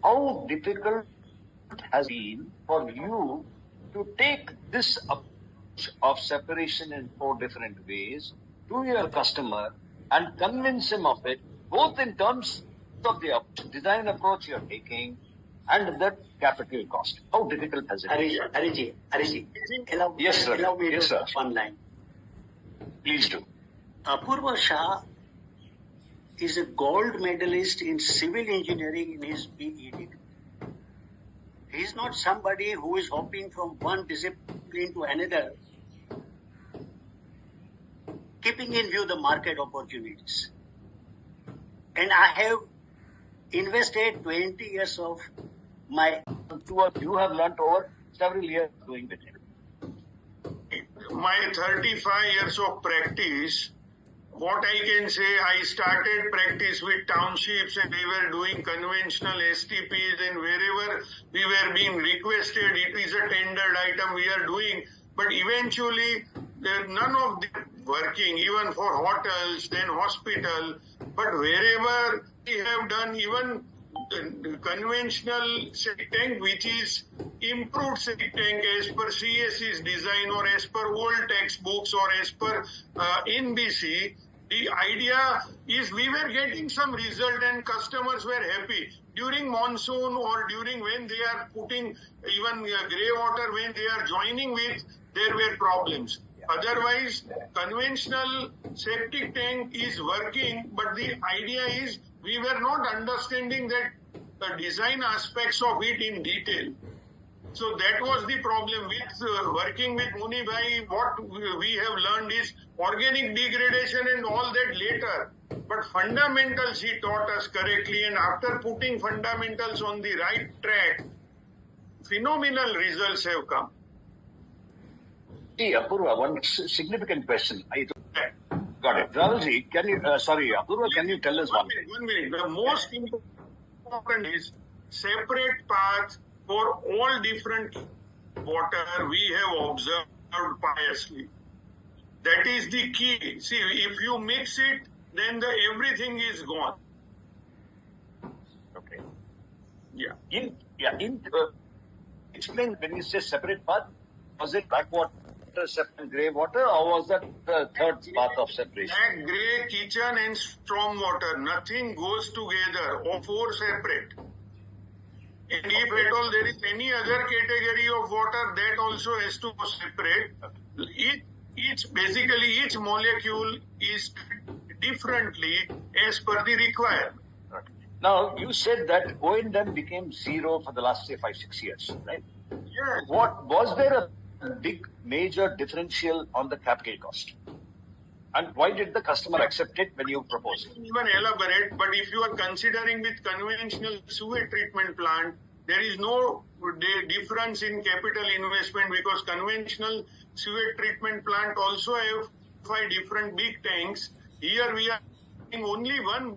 how difficult has been for you to take this approach of separation in 4 different ways to your customer and convince him of it, both in terms of the design approach you're taking and the capital cost? How difficult has it been? Harishji, Yes, sir. allow me Yes, sir. one line. Please do. Apurva Shah is a gold medalist in civil engineering in his BE. He is not somebody who is hopping from one discipline to another, keeping in view the market opportunities. And I have invested 20 years of my... You have learnt over several years doing with him. My 35 years of practice, what I can say, I started practice with townships and we were doing conventional STPs, and wherever we were being requested, it is a tendered item we are doing. But eventually, none of them working, even for hotels, then hospital. But wherever we have done even conventional septic tank, which is improved septic tank as per CSE's design or as per old textbooks or as per NBC, the idea is we were getting some result and customers were happy. During monsoon or during when they are putting even grey water, when they are joining with, there were problems. Otherwise, conventional septic tank is working, but the idea is we were not understanding that the design aspects of it in detail. So that was the problem with working with Muni Bhai. What we have learned is organic degradation and all that later. But fundamentals he taught us correctly, and after putting fundamentals on the right track, phenomenal results have come. Hey, Apurva, one significant question. Got it. Rahulji, can you, Apurva, can you tell us one thing? 1 minute. The most important is separate paths for all different water we have observed piously. That is the key. See, if you mix it, then everything is gone. Okay. Yeah. Explain when you say separate path, was it backwater, separate grey water, or was that the third path of separation? Black, grey, kitchen and storm water, nothing goes together, all 4 separate. And if at all there is any other category of water, that also has to go separate. Each molecule is differently as per the requirement. Okay. Now, you said that O&M became zero for the last, say, 5-6 years, right? Yes. What was there a big, major differential on the capital cost? And why did the customer accept it when you proposed it? Even elaborate, but if you are considering with conventional sewage treatment plant, there is no difference in capital investment because conventional sewage treatment plant also have 5 different big tanks. Here we are having only one,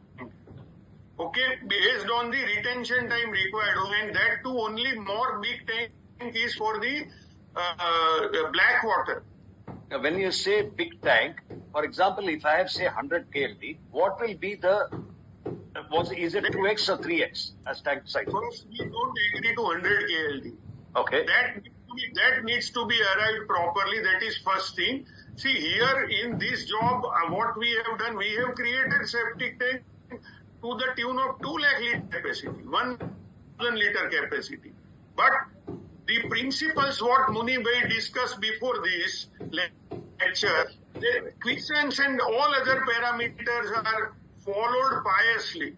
okay, based on the retention time required, and that too only more big tank is for the black water. Now, when you say big tank, for example, if I have say 100 KLD, what will be the, is it 2x or 3x as tank size? First, we don't agree to 100 KLD. Okay. That needs to be arrived properly. That is first thing. See, here in this job, what we have done, we have created septic tank to the tune of 2 lakh liter capacity, 1,000 liter capacity. But the principles what Muni Bhai discussed before this lecture, the quiescence and all other parameters are followed piously.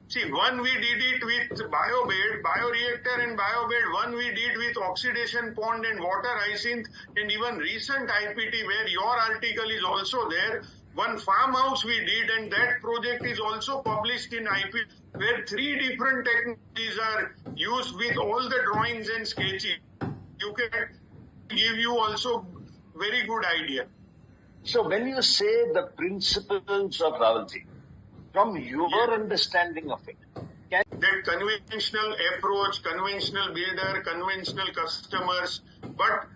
See, one we did it with biobed, bioreactor and biobed, one we did with oxidation pond and water hyacinth, and even recent IPT where your article is also there. One farmhouse we did, and that project is also published in IPT, where 3 different technologies are used with all the drawings and sketching. You can give you also very good idea. So when you say the principles of Rahulji, from your understanding of it, that conventional approach, conventional builder, conventional customers, but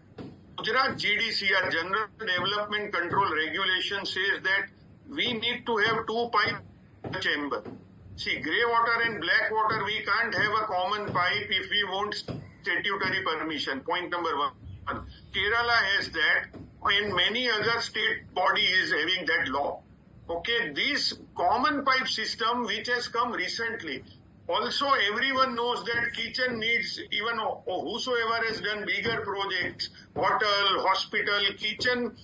Gujarat GDCR, General Development Control Regulation, says that we need to have 2 pipe chamber. See, grey water and black water, we can't have a common pipe if we want statutory permission. Point number one. Kerala has that, and many other state body is having that law. Okay, this common pipe system which has come recently. Also, everyone knows that kitchen needs, even whosoever has done bigger projects, hotel, hospital, kitchen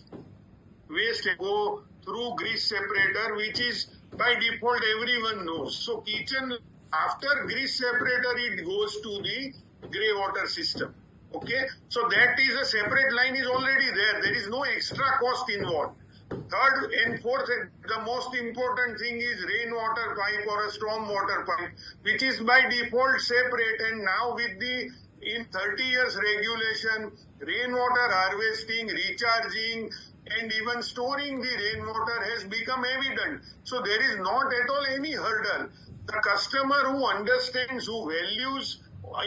waste go through grease separator, which is by default everyone knows. So kitchen, after grease separator, it goes to the grey water system. Okay, so that is a separate line is already there. There is no extra cost involved. Third and fourth, the most important thing is rainwater pipe or a storm water pipe, which is by default separate. And now with the in 30 years regulation, rainwater harvesting, recharging, and even storing the rainwater has become evident. So there is not at all any hurdle. The customer who understands, who values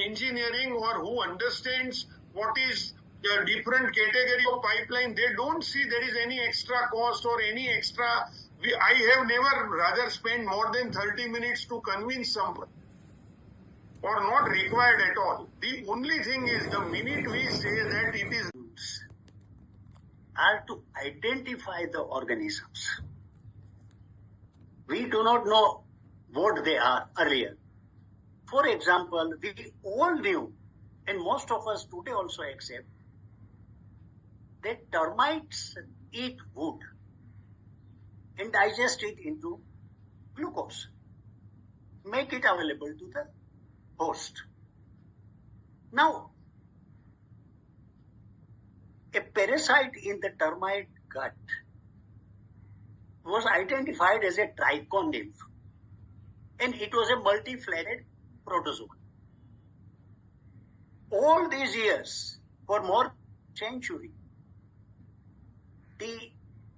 engineering or who understands what is the different category of pipeline, they don't see there is any extra cost or any extra. I have never rather spent more than 30 minutes to convince someone, or not required at all. The only thing is the minute we say that it is are to identify the organisms. We do not know what they are earlier. For example, we all knew, and most of us today also accept, that termites eat wood and digest it into glucose, make it available to the host. Now, a parasite in the termite gut was identified as a trichon nymph, and it was a multi-flared protozoa. All these years, for more century, the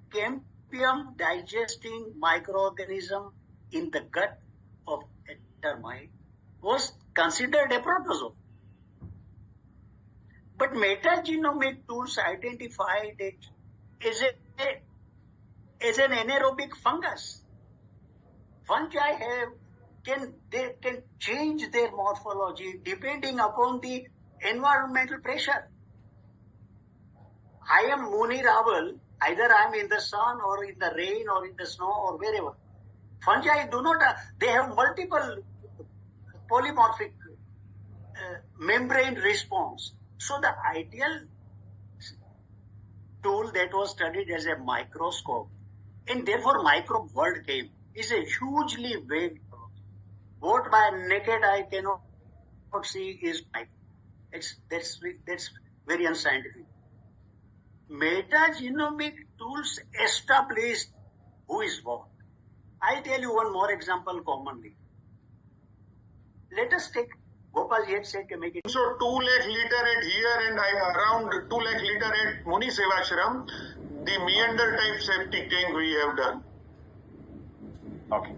campium digesting microorganism in the gut of a termite was considered a protozoa. But metagenomic tools identified it as an anaerobic fungus. Fungi can change their morphology depending upon the environmental pressure. I am Munir Awal, either I am in the sun or in the rain or in the snow or wherever. Fungi do not, they have multiple polymorphic membrane response. So the ideal tool that was studied as a microscope, and therefore microbe word came, is a hugely vague. What by naked eye cannot see is pipe. That's very unscientific. Metagenomic tools established who is what. I'll tell you one more example commonly. Let us take Gopal yet said to make it. So 2 lakh liter at here and around 2 lakh liter at Muni Sevashram, the meander type septic tank we have done. Okay.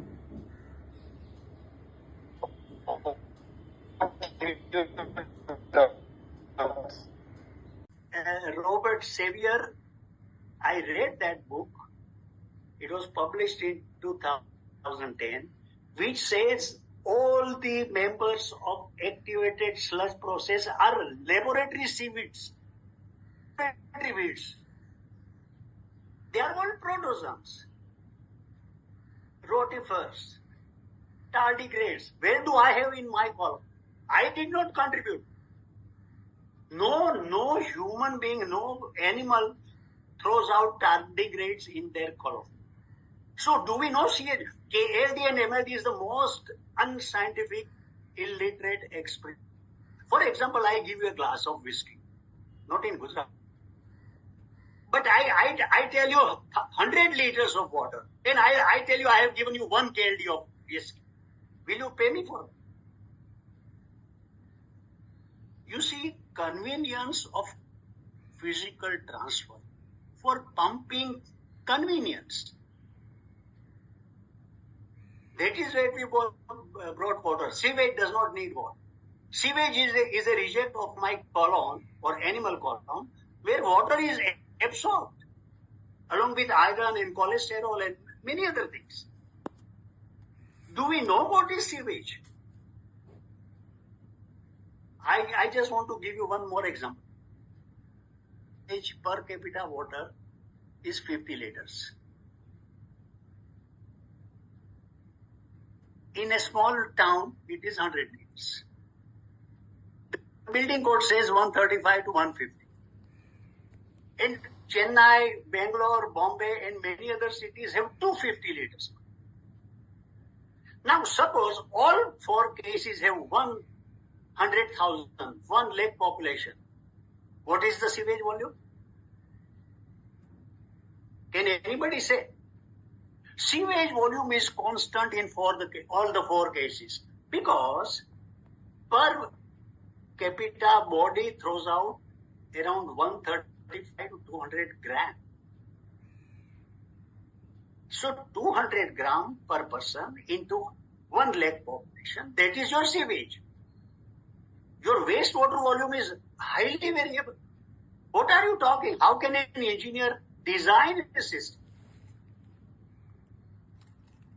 Robert Sevier, I read that book. It was published in 2010, which says all the members of activated sludge process are laboratory seaweeds. They are all protozoans, rotifers, tardigrades. Where do I have in my column? I did not contribute. No human being, no animal throws out tardigrades in their column. So do we not see it? KLD and MLD is the most unscientific, illiterate experiment. For example, I give you a glass of whiskey, not in Gujarat. But I tell you 100 liters of water, and I tell you I have given you 1 KLD of whiskey. Will you pay me for it? You see, convenience of physical transfer for pumping convenience. That is where we brought water. Sewage does not need water. Sewage is a reject of my colon or animal colon, where water is absorbed along with iron and cholesterol and many other things. Do we know what is sewage? I just want to give you one more example. Sewage per capita water is 50 liters. In a small town, it is 100 liters. The building code says 135 to 150. In Chennai, Bangalore, Bombay, and many other cities have 250 liters. Now, suppose all four cases have 100,000, 1 lakh population. What is the sewage volume? Can anybody say? Sewage volume is constant in all the four cases because per capita body throws out around 135 to 200 gram. So 200 gram per person into 1 lakh population, that is your sewage. Your wastewater volume is highly variable. What are you talking? How can an engineer design a system?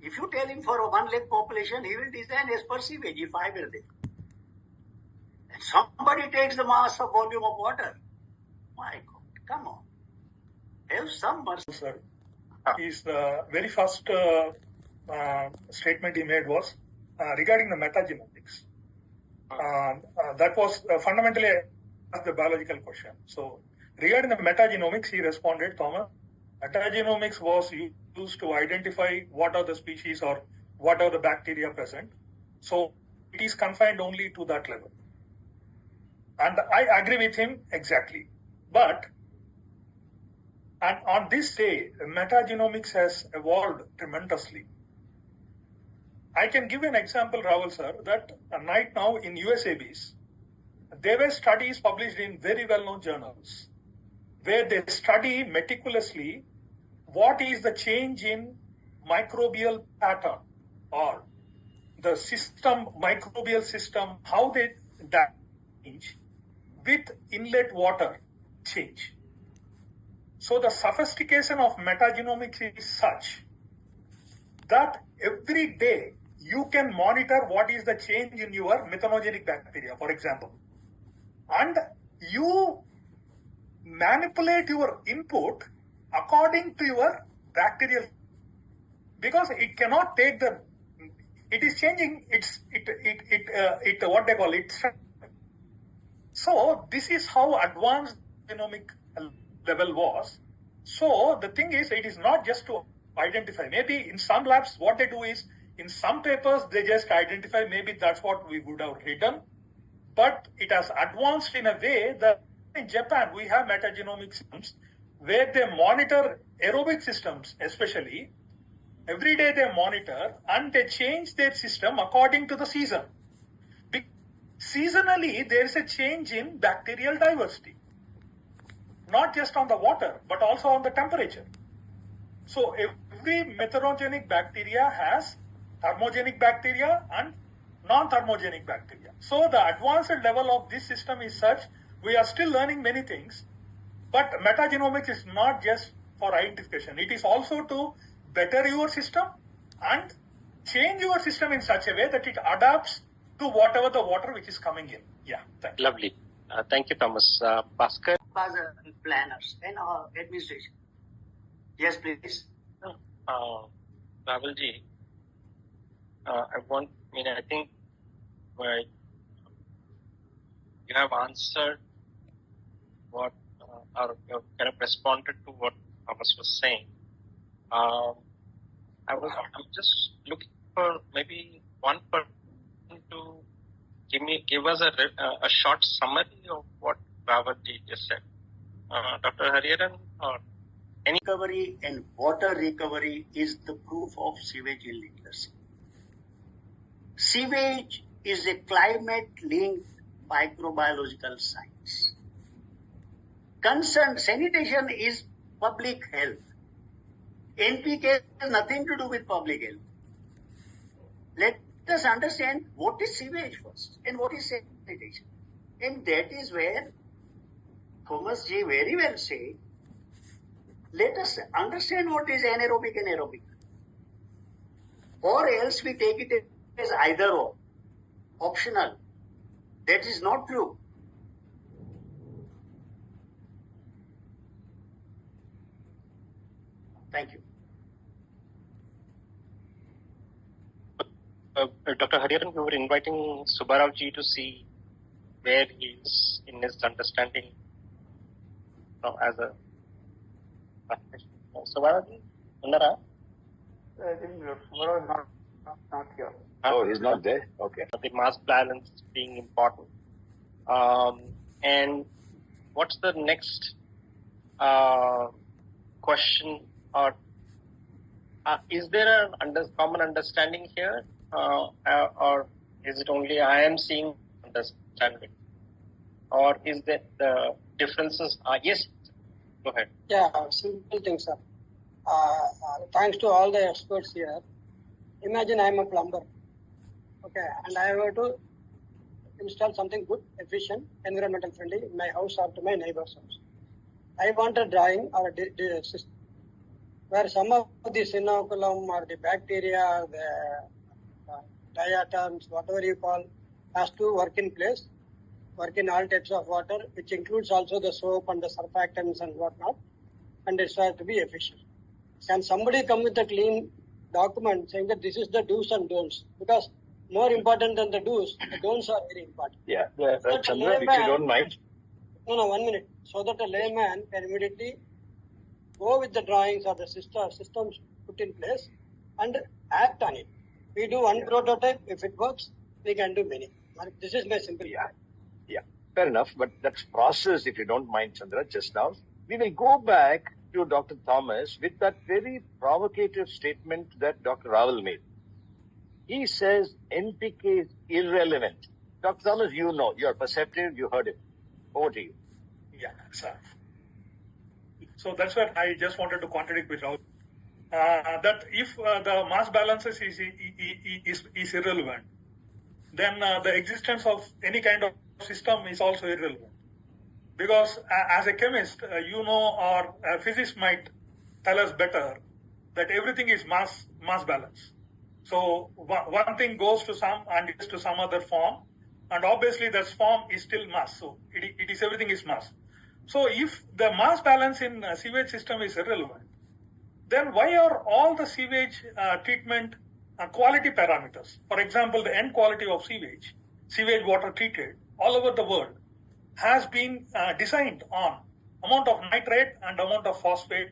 If you tell him for a 1 lakh population, he will design as per sewage if I were there. And somebody takes the mass of volume of water. My God, come on. Have some mercy. Sir, the very first statement he made was regarding the metagenomics. That was fundamentally the biological question. So regarding the metagenomics, he responded, Thomas, metagenomics was used to identify what are the species or what are the bacteria present. So it is confined only to that level. And I agree with him exactly. But and on this day, metagenomics has evolved tremendously. I can give an example, Rahul sir, that right now in USABs, there were studies published in very well-known journals where they study meticulously what is the change in microbial pattern or the system, microbial system, how they change with inlet water change. So the sophistication of metagenomics is such that every day you can monitor what is the change in your methanogenic bacteria, for example. And you manipulate your input according to your bacterial, because it cannot take the, it is changing what they call it. So this is how advanced genomic level was. So the thing is, it is not just to identify. Maybe in some labs, what they do is, in some papers, they just identify, maybe that's what we would have written. But it has advanced in a way that in Japan, we have metagenomic systems where they monitor aerobic systems, especially. Every day they monitor and they change their system according to the season. Seasonally, there is a change in bacterial diversity. Not just on the water, but also on the temperature. So every methanogenic bacteria has thermogenic bacteria and non-thermogenic bacteria. So the advanced level of this system is such, we are still learning many things, but metagenomics is not just for identification. It is also to better your system and change your system in such a way that it adapts to whatever the water which is coming in. Yeah, thank you. Lovely. Thank you, Thomas. Bhaskar? Planners and administration. Yes, please. Rahulji, I think you have answered what, or you have kind of responded to what Thomas was saying. I'm just looking for maybe one person to give us a short summary of what Rahulji just said. Dr. Hariharan or any recovery and water recovery is the proof of sewage illiteracy. Sewage is a climate-linked microbiological science. Sanitation is public health. NPK has nothing to do with public health. Let us understand what is sewage first and what is sanitation. And that is where Thomas G very well said, let us understand what is anaerobic and aerobic. or else we take it as either or, optional. That is not true. Thank you. Dr. Hariharan, we were inviting Subbarao ji to see where he is in his understanding as a Subbarao ji, Unnara? I think Subbarao is not here. Oh, he's not there? Okay. The mass balance being important. And what's the next question, or is there a common understanding here, or is it only I am seeing understanding, or is that the differences are? Yes, go ahead. Yeah, simple things, sir. Thanks to all the experts here. Imagine I am a plumber, okay, and I have to install something good, efficient, environmental friendly in my house or to my neighbor's house. I want a drawing or a system where some of the inoculum or the bacteria, the diatoms, whatever you call, has to work in place, work in all types of water, which includes also the soap and the surfactants and whatnot, and it's has to be efficient. Can somebody come with a clean document saying that this is the do's and don'ts? Because more important than the do's, the don'ts are very important. Yeah. Chandra, if you don't mind. No, 1 minute. So that a layman can immediately go with the drawings or the systems put in place and act on it. We do one prototype. If it works, we can do many. This is my simple point. Yeah, fair enough. But that's process, if you don't mind, Chandra, just now. We will go back to Dr. Thomas with that very provocative statement that Dr. Raval made. He says NPK is irrelevant. Dr. Thomas, you know, you're perceptive, you heard it. Over to you. Yeah, sir. So that's where I just wanted to contradict with Rahul. That if the mass balances is irrelevant, then the existence of any kind of system is also irrelevant. Because as a chemist, you know, or a physicist might tell us better that everything is mass balance. So one thing goes to some and gets to some other form, and obviously that form is still mass. So it is everything is mass. So if the mass balance in sewage system is irrelevant, then why are all the sewage treatment quality parameters, for example, the end quality of sewage water treated all over the world, has been designed on amount of nitrate and amount of phosphate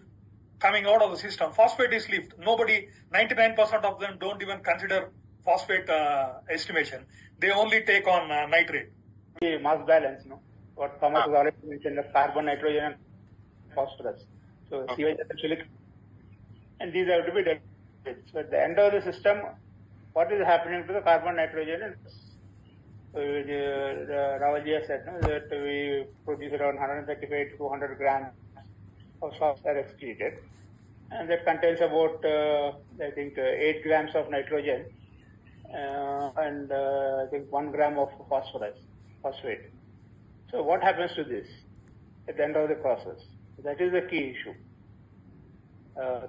coming out of the system. Phosphate is left. 99% of them don't even consider phosphate estimation. They only take on nitrate. The mass balance, no? What Thomas has already mentioned, the carbon, nitrogen, and phosphorus. So sewage essentially, and these have to be dealt with. So at the end of the system, what is happening to the carbon, nitrogen, and so Ravalji has said, no, that we produce around 135 to 200 grams of phosphorus excreted, and that contains about I think 8 grams of nitrogen and I think 1 gram of phosphate. So what happens to this at the end of the process? That is the key issue.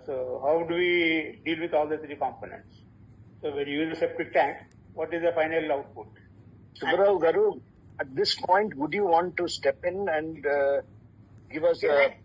So how do we deal with all the three components? So when you use a septic tank, what is the final output? Subbarao Garu, at this point, would you want to step in and give us a...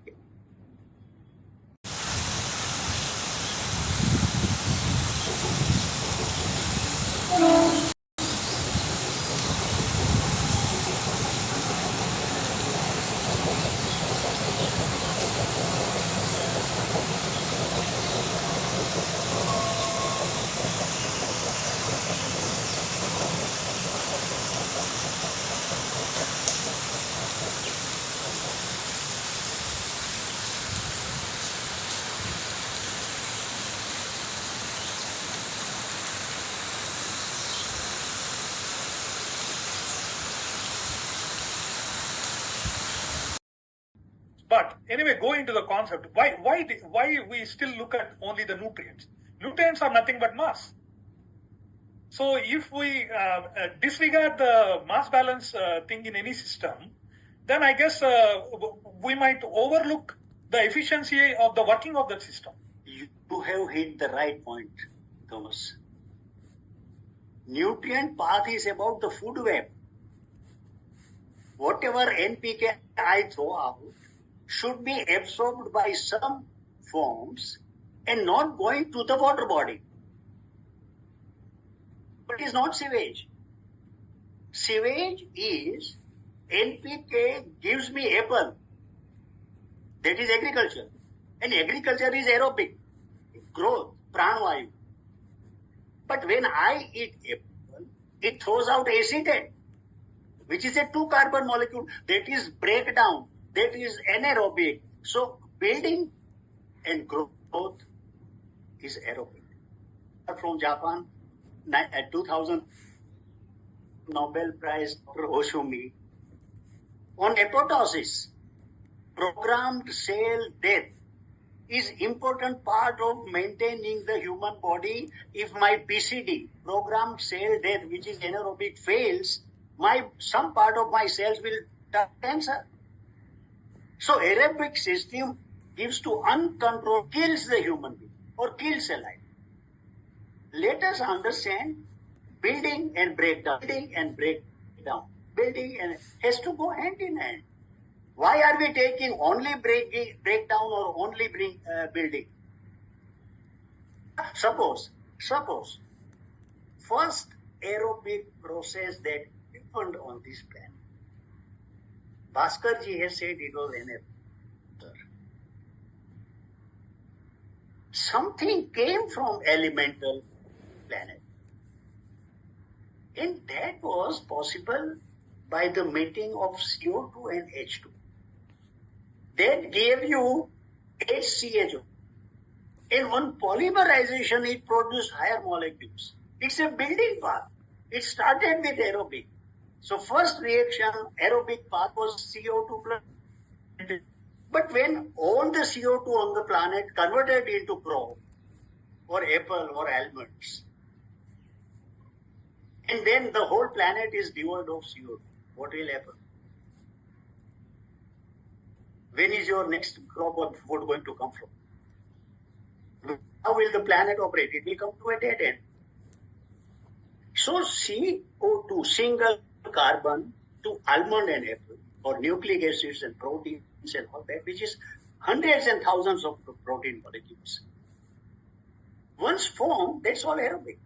But anyway, going to the concept, why we still look at only the nutrients? Nutrients are nothing but mass. So if we disregard the mass balance thing in any system, then I guess we might overlook the efficiency of the working of that system. You have hit the right point, Thomas. Nutrient path is about the food web. Whatever NPK I throw out should be absorbed by some forms and not going to the water body. But it is not sewage. Sewage is NPK gives me apple. That is agriculture. And agriculture is aerobic, growth, pranavayu. But when I eat apple, it throws out acetate, which is a 2-carbon molecule. That is breakdown. That is anaerobic. So building and growth is aerobic. From Japan, 2000 Nobel Prize, Dr. Oshumi, on apoptosis, programmed cell death is important part of maintaining the human body. If my PCD, programmed cell death, which is anaerobic, fails, some part of my cells will turn cancer. So aerobic system gives to uncontrolled, kills the human being or kills a life. Let us understand building and breakdown, building and has to go hand in hand. Why are we taking only breakdown or only building? Suppose first aerobic process that happened on this planet. Bhaskar ji has said it was anaerobic. Something came from elemental planet. And that was possible by the meeting of CO2 and H2. That gave you HCHO. And on polymerization, it produced higher molecules. It's a building path. It started with aerobic. So first reaction, aerobic path was CO2 plus. But when all the CO2 on the planet converted into crop or apple or almonds, and then the whole planet is devoid of CO2, what will happen? When is your next crop of food going to come from? How will the planet operate? It will come to a dead end. So CO2, single carbon to almond and apple, or nucleic acids and proteins and all that, which is hundreds and thousands of protein molecules. Once formed, that's all aerobic.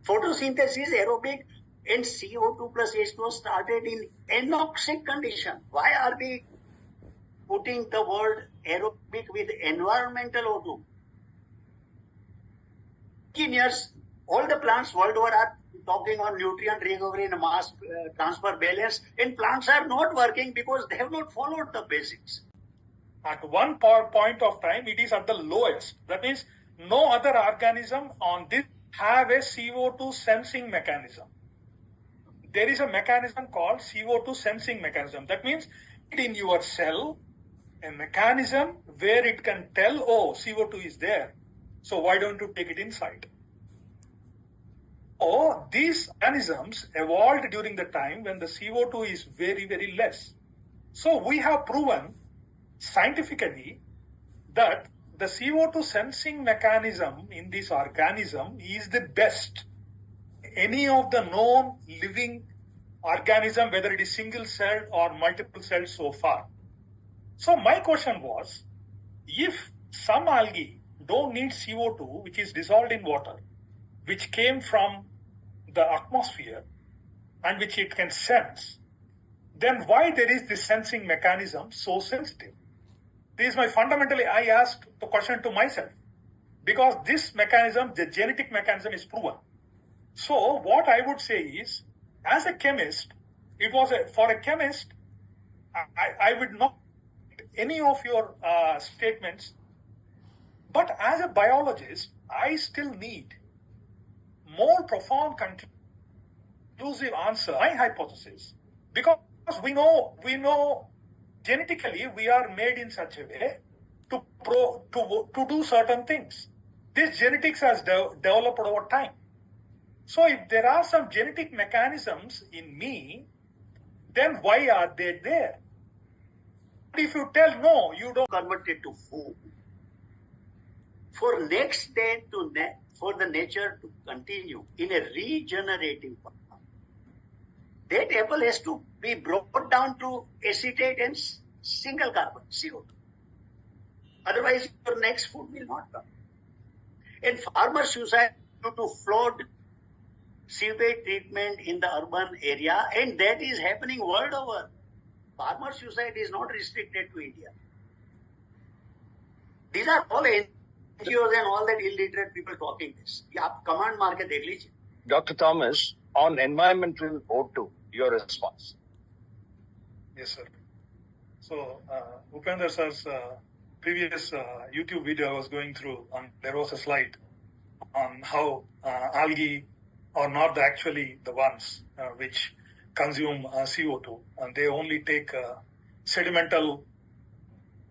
Photosynthesis is aerobic, and CO2 plus H2O started in anoxic condition. Why are we putting the word aerobic with environmental O2? Engineers, all the plants world over are talking on nutrient recovery and mass transfer balance, and plants are not working because they have not followed the basics. At one point of time, it is at the lowest. That means no other organism on this have a CO2 sensing mechanism. There is a mechanism called CO2 sensing mechanism. That means in your cell, a mechanism where it can tell, oh, CO2 is there. So why don't you take it inside? Oh, these mechanisms evolved during the time when the CO2 is very, very less. So we have proven scientifically that the CO2 sensing mechanism in this organism is the best. Any of the known living organism, whether it is single celled or multiple celled so far. So my question was, if some algae don't need CO2, which is dissolved in water, which came from the atmosphere and which it can sense, then why there is this sensing mechanism so sensitive? This is my fundamentally, I asked the question to myself, because this mechanism, the genetic mechanism, is proven. So what I would say is, as a chemist, it was for a chemist, I would not any of your statements, but as a biologist, I still need more profound conclusive answer, my hypothesis, because we know genetically we are made in such a way to do certain things. This genetics has developed over time. So if there are some genetic mechanisms in me, then why are they there? If you tell no, you don't convert it to food. for next day for the nature to continue in a regenerative path, that apple has to be brought down to acetate and single carbon, CO2. Otherwise, your next food will not come. And farmer suicide due to flood sewage treatment in the urban area, and that is happening world over. Farmer suicide is not restricted to India. These are all NGOs and all that illiterate people talking this. आप command मार के देख लीजिए. Dr. Thomas, on environmental O2, your response. Yes, sir. So, Upender sir's previous YouTube video I was going through, there was a slide on how algae are not actually the ones which consume CO2, and they only take sedimental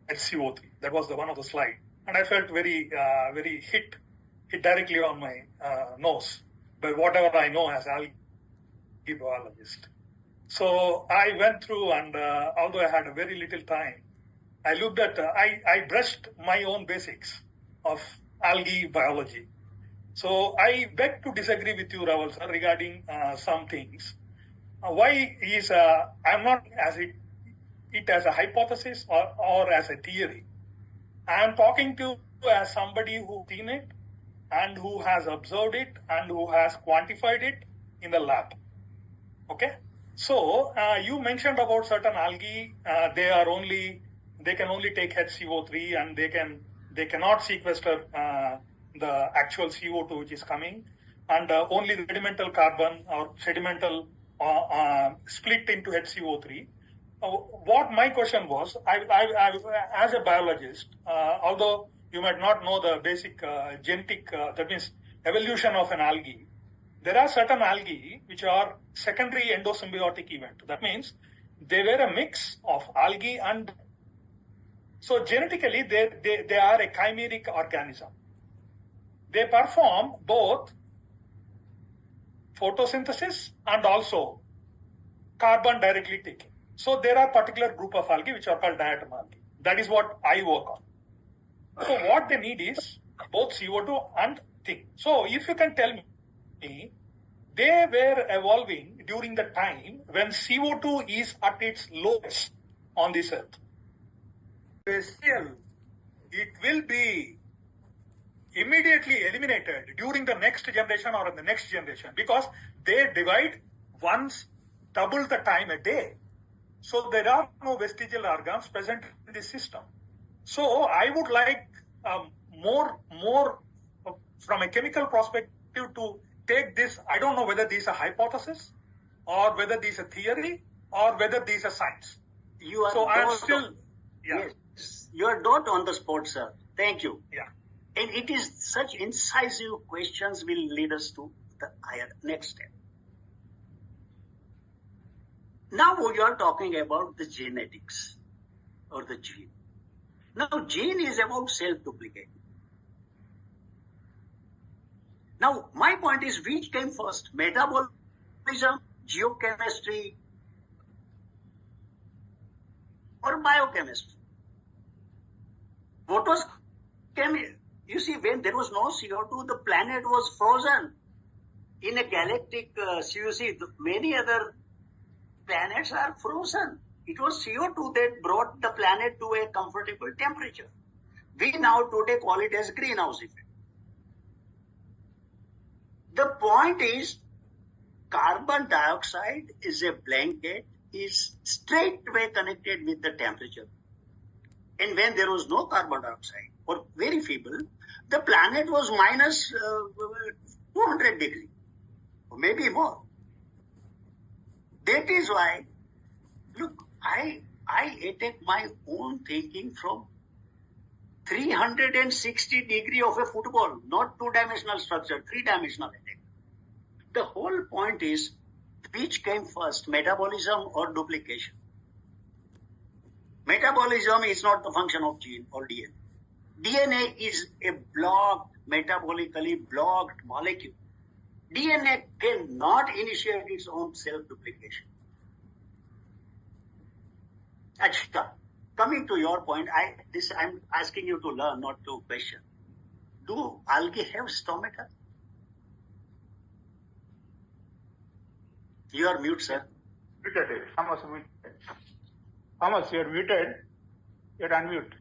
HCO3. That was the one of the slide, and I felt very hit directly on my nose by whatever I know as algae biologist. So I went through, and although I had a very little time, I looked at, I brushed my own basics of algae biology. So I beg to disagree with you, Raval sir, regarding some things. Why is, I'm not as it as a hypothesis or as a theory. I am talking to you as somebody who's seen it and who has observed it and who has quantified it in the lab. Okay? So you mentioned about certain algae, they can only take HCO3 and they cannot sequester the actual CO2 which is coming, and only the sedimental carbon or sedimental split into HCO3. What my question was, I as a biologist, although you might not know the basic genetic, that means evolution of an algae, there are certain algae which are secondary endosymbiotic event. That means they were a mix of algae and, so genetically they are a chimeric organism. They perform both photosynthesis and also carbon directly taking. So there are particular group of algae which are called diatom algae. That is what I work on. So what they need is both CO2 and thing. So if you can tell me, they were evolving during the time when CO2 is at its lowest on this earth. Still, it will be immediately eliminated during the next generation or in the next generation, because they divide once double the time a day. So there are no vestigial organs present in the system. So I would like more from a chemical perspective to take this. I don't know whether this is a hypothesis or whether this is a theory or whether this is a science. You are so I'm still, yeah. Yes, you are not on the spot, sir. Thank you. Yeah. And it is such incisive questions will lead us to the higher next step. Now you are talking about the genetics or the gene. Now gene is about self-duplicating. Now my point is, which came first? Metabolism, geochemistry, or biochemistry? What was chemistry? You see, when there was no CO2, the planet was frozen. In a galactic, you see, many other planets are frozen. It was CO2 that brought the planet to a comfortable temperature. We now today call it as greenhouse effect. The point is, carbon dioxide is a blanket, is straightway connected with the temperature. And when there was no carbon dioxide, or very feeble, the planet was minus 200 degrees, or maybe more. That is why, look, I attack my own thinking from 360 degree of a football, not two-dimensional structure, three-dimensional attack. The whole point is, which came first, metabolism or duplication? Metabolism is not the function of gene or DNA. DNA is a blocked, metabolically blocked molecule. DNA cannot initiate its own self-duplication. Achha, coming to your point, I'm asking you to learn, not to question. Do algae have stomata? You are mute, sir. Muted. Thomas, muted. Thomas, you're muted. You're unmute.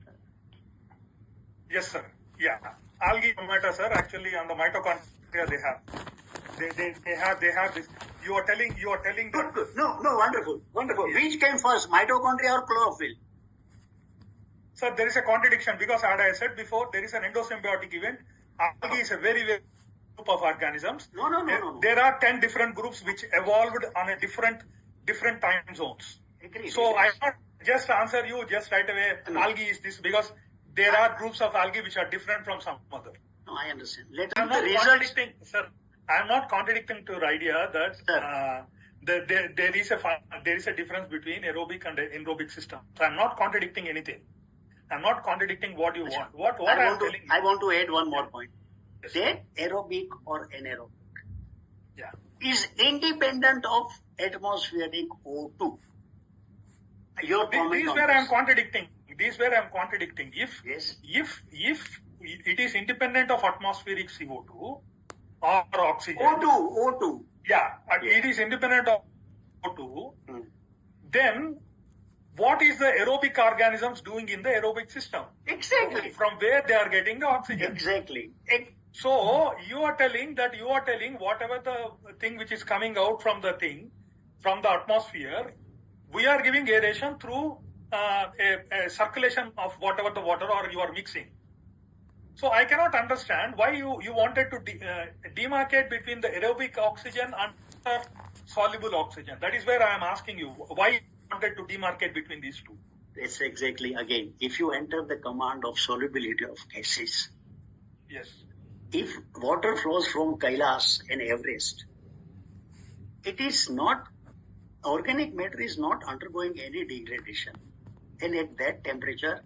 Yes, sir. Yeah. Algae stomata, sir. Actually, on the mitochondria they have. They have this. You are telling that. Good. No, wonderful. Yes. Which came first, mitochondria or chlorophyll? Sir, there is a contradiction because, as I said before, there is an endosymbiotic event. Algae is a very group of organisms. No. There are 10 different groups which evolved on a different time zones. Agreed. So I cannot just answer you just right away. No. Algae is this because there are groups of algae which are different from some other. No, I understand. Let's I'm not contradicting, sir. I'm not contradicting to your idea that there is a difference between aerobic and anaerobic system. So I'm not contradicting anything. I'm not contradicting what you want. What I'm telling you. I want to add one more point. Yes. That aerobic or anaerobic Yeah. is independent of atmospheric O2. Your comment This is on where this. I'm contradicting. If Yes. if it is independent of atmospheric CO2 or oxygen. O2. Yeah, it is independent of O2. Then what is the aerobic organisms doing in the aerobic system? Exactly. From where they are getting the oxygen. Exactly. So you are telling whatever the thing which is coming out from the atmosphere, we are giving aeration through a circulation of whatever the water or you are mixing. So I cannot understand why you wanted to demarcate between the aerobic oxygen and soluble oxygen. That is where I am asking you why you wanted to demarcate between these two. It's exactly, again, if you enter the command of solubility of gases, Yes. if water flows from Kailas and Everest, it is not, organic matter is not undergoing any degradation. And at that temperature,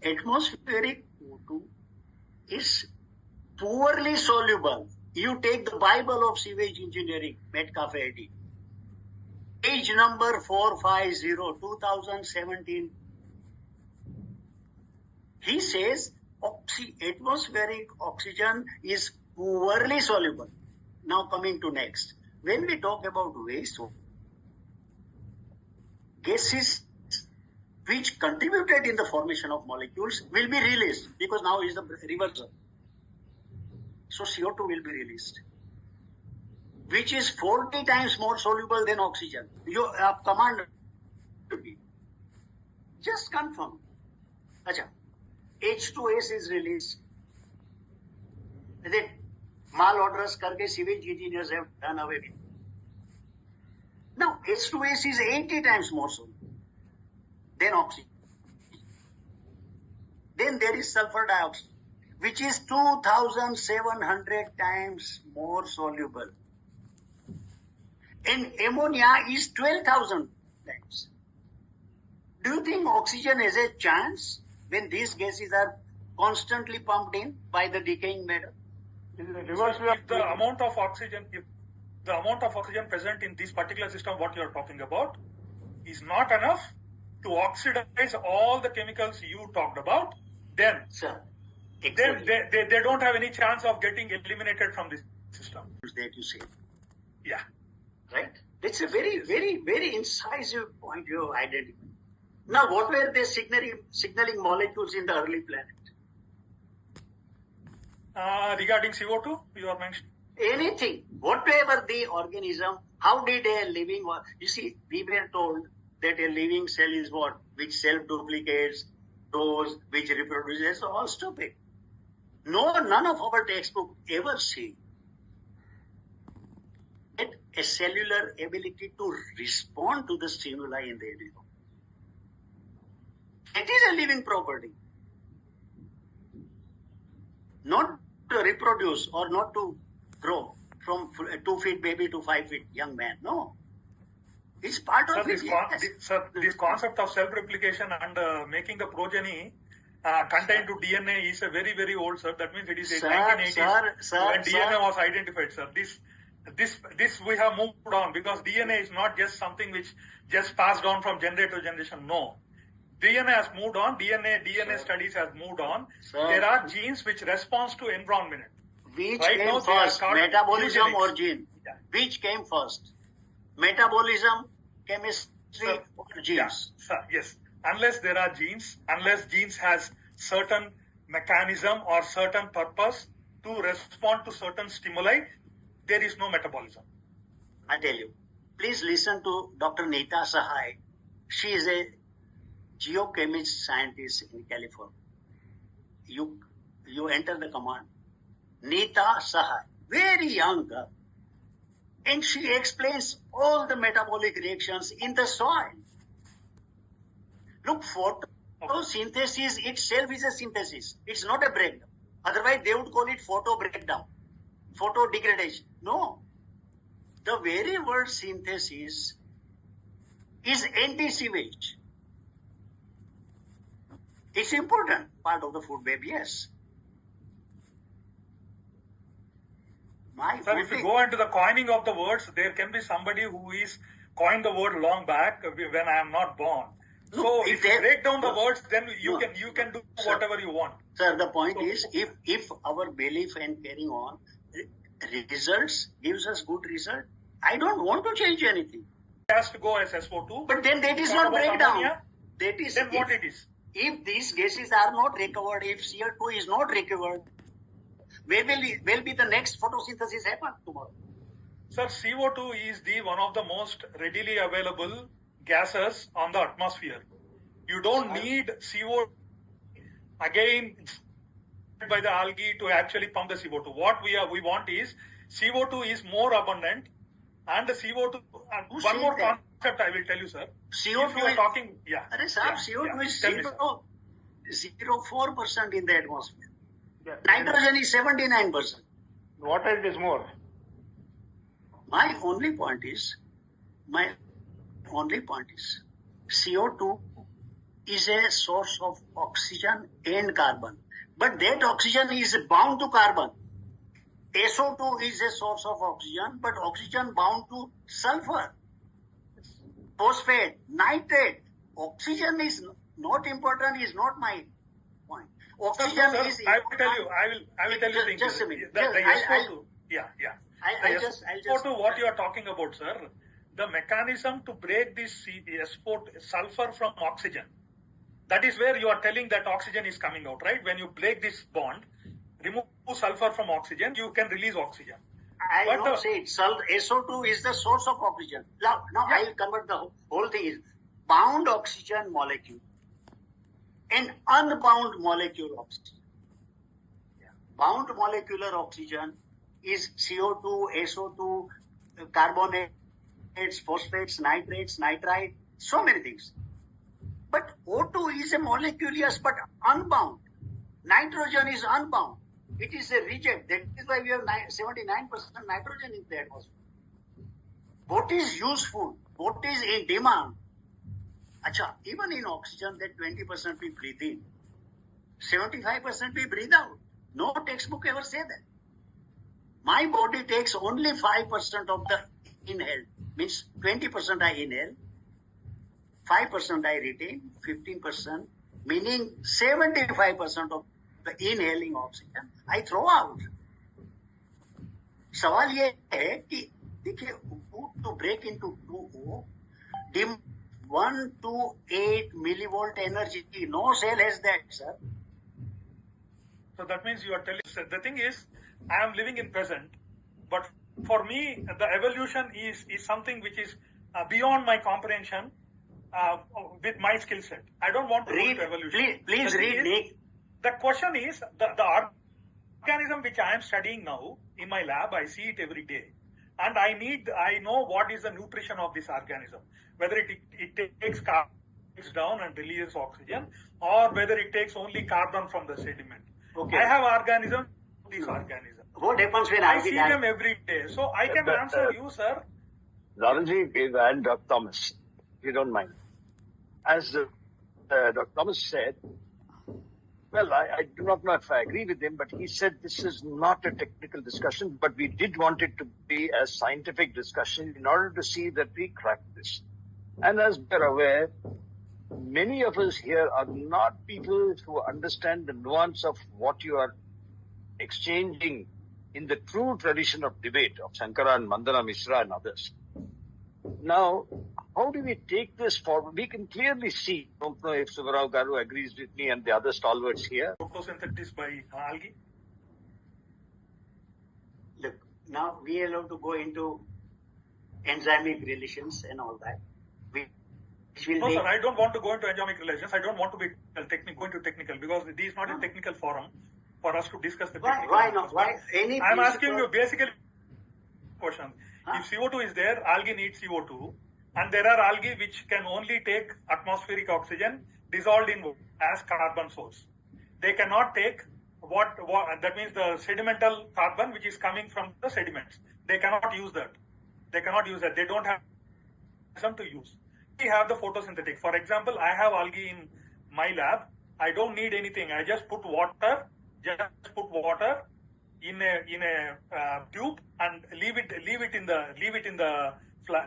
atmospheric O2 is poorly soluble. You take the Bible of sewage engineering, Metcalfe Eddy, page number 450, 2017. He says atmospheric oxygen is poorly soluble. Now coming to next. When we talk about waste, gases which contributed in the formation of molecules will be released because now is the reversal. So CO2 will be released, which is 40 times more soluble than oxygen. You command to be. Just confirm. Acha. H2S is released. That malodorous karke sewage engineers have done away with. Now H2S is 80 times more soluble than oxygen. Then there is sulfur dioxide, which is 2,700 times more soluble. And ammonia is 12,000 times. Do you think oxygen has a chance when these gases are constantly pumped in by the decaying matter? If the amount of oxygen present in this particular system, what you are talking about, is not enough to oxidize all the chemicals you talked about, then Exactly. they don't have any chance of getting eliminated from this system. That you say. Yeah. Right? It's a very, very, very incisive point you have identified. Now, what were they signaling molecules in the early planet? Regarding CO2, you are mentioning? Anything, whatever the organism, how did a living, you see, we were told that a living cell is what? Which self-duplicates, grows, which reproduces, all stupid. No, none of our textbook ever say that a cellular ability to respond to the stimuli in the environment. It is a living property. Not to reproduce or not to grow from 2 feet baby to 5 feet young man. No. It's part of it. This concept of self-replication and making the progeny contained to DNA is a very, very old, sir. That means it is 1980s when DNA was identified, sir. This we have moved on because DNA is not just something which just passed on from generation to generation. No. DNA has moved on. DNA studies has moved on. Sir. There are genes which respond to environment. Which Right came now they are first, called metabolism eugenics. or gene? Yeah. Which came first? Metabolism, chemistry, Sir. or Yeah, genes? sir, yes. Unless there are genes, unless genes has certain mechanism or certain purpose to respond to certain stimuli, there is no metabolism. I tell you, please listen to Dr. Neeta Sahai. She is a geochemist scientist in California. You enter the command. Neeta Sahai, very young girl. And she explains all the metabolic reactions in the soil. Look, photosynthesis itself is a synthesis. It's not a breakdown. Otherwise, they would call it photo breakdown, photo degradation. No. The very word synthesis is anti-sewage. It's important part of the food web, yes. Sir, if you go into the coining of the words, there can be somebody who is coined the word long back when I am not born. So if you break down the words, then you can do whatever you want. Sir, the point is, if our belief and carrying on results gives us good result, I don't want to change anything. It has to go as SO2. But then that is Talk not about breakdown. ammonia, That is then what it is? If these gases are not recovered, if CO2 is not recovered, where will be the next photosynthesis happen tomorrow? Sir, CO2 is one of the most readily available gases on the atmosphere. You don't need CO2 again by the algae to actually pump the CO2. What we want is CO2 is more abundant, and the CO2. One more concept I will tell you, sir. CO2 if you are talking, yeah. CO2 is 0.04% in the atmosphere. Yeah. Nitrogen is 79%. Water it is more. My only point is, CO2 is a source of oxygen and carbon. But that oxygen is bound to carbon. SO2 is a source of oxygen, but oxygen bound to sulfur, phosphate, nitrate. Oxygen is not important, is not my point. Oxygen sir, is I will tell you. I will tell you things. Just a minute. The SO2. I'll just SO2, what you are talking about, sir? The mechanism to break this SO2 sulfur from oxygen. That is where you are telling that oxygen is coming out, right? When you break this bond, remove sulfur from oxygen, you can release oxygen. I don't say it. SO2 is the source of oxygen. Now I will convert the whole thing is bound oxygen molecule and unbound molecule oxygen. Bound molecular oxygen is CO2, SO2, carbonates, phosphates, nitrates, nitrite, so many things. But O2 is a molecule, yes, but unbound. Nitrogen is unbound. It is a reject. That is why we have 79% nitrogen in the atmosphere. What is useful? What is in demand? Even in oxygen, that 20% we breathe in, 75% we breathe out. No textbook ever say that. My body takes only 5% of the inhaled, means 20% I inhale, 5% I retain, 15%, meaning 75% of the inhaling oxygen I throw out. सवाल ये है कि देखिए to break into 2O, 1 to 8 millivolt energy. No cell has that, sir. So that means you are telling. The thing is, I am living in present, but for me, the evolution is something which is beyond my comprehension with my skill set. I don't want to read evolution. Please read. The question is, the organism which I am studying now in my lab, I see it every day. And I know what is the nutrition of this organism. Whether it takes carbon down and releases oxygen, or whether it takes only carbon from the sediment. Okay. I have organisms, these organisms. What happens when I see them every day. So I can answer you, sir. Laranji and Dr. Thomas, if you don't mind. As Dr. Thomas said, well, I do not know if I agree with him, but he said this is not a technical discussion, but we did want it to be a scientific discussion in order to see that we crack this. And as we're aware, many of us here are not people who understand the nuance of what you are exchanging in the true tradition of debate of Shankara and Mandana Mishra and others. Now, how do we take this forward? We can clearly see, I don't know if Subbarao Garu agrees with me and the other stalwarts here. Photosynthesis by algae. Look, now we are allowed to go into enzymic relations and all that. No, sir, I don't want to go into enzymic relations. I don't want to be go into technical because this is not a technical forum for us to discuss the technical. Why not? Why? I'm asking you basically question. If CO2 is there, algae needs CO2, and there are algae which can only take atmospheric oxygen dissolved in as carbon source. They cannot take what that means the sedimental carbon which is coming from the sediments. They cannot use that. They cannot use that. They don't have some to use. We have the photosynthetic. For example, I have algae in my lab. I don't need anything. I just put water in a tube and leave it in the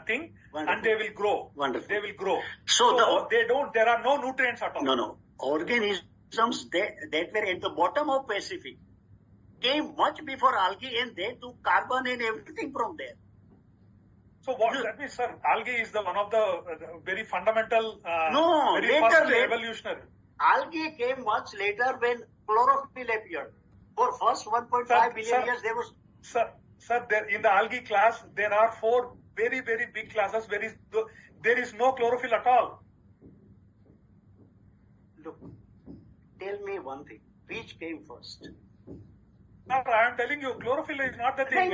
thing. Wonderful. And they will grow. Wonderful. They will grow. So there are no nutrients at all. No. Organisms that were at the bottom of Pacific came much before algae, and they took carbon and everything from there. So what that means, sir? Algae is one of the very fundamental, very first evolutionary. Algae came much later when chlorophyll appeared. For first 1.5 billion years, there was. Sir, in the algae class, there are 4 very, very big classes where there is no chlorophyll at all. Look, tell me one thing. Which came first? Sir, I am telling you, chlorophyll is not the thing.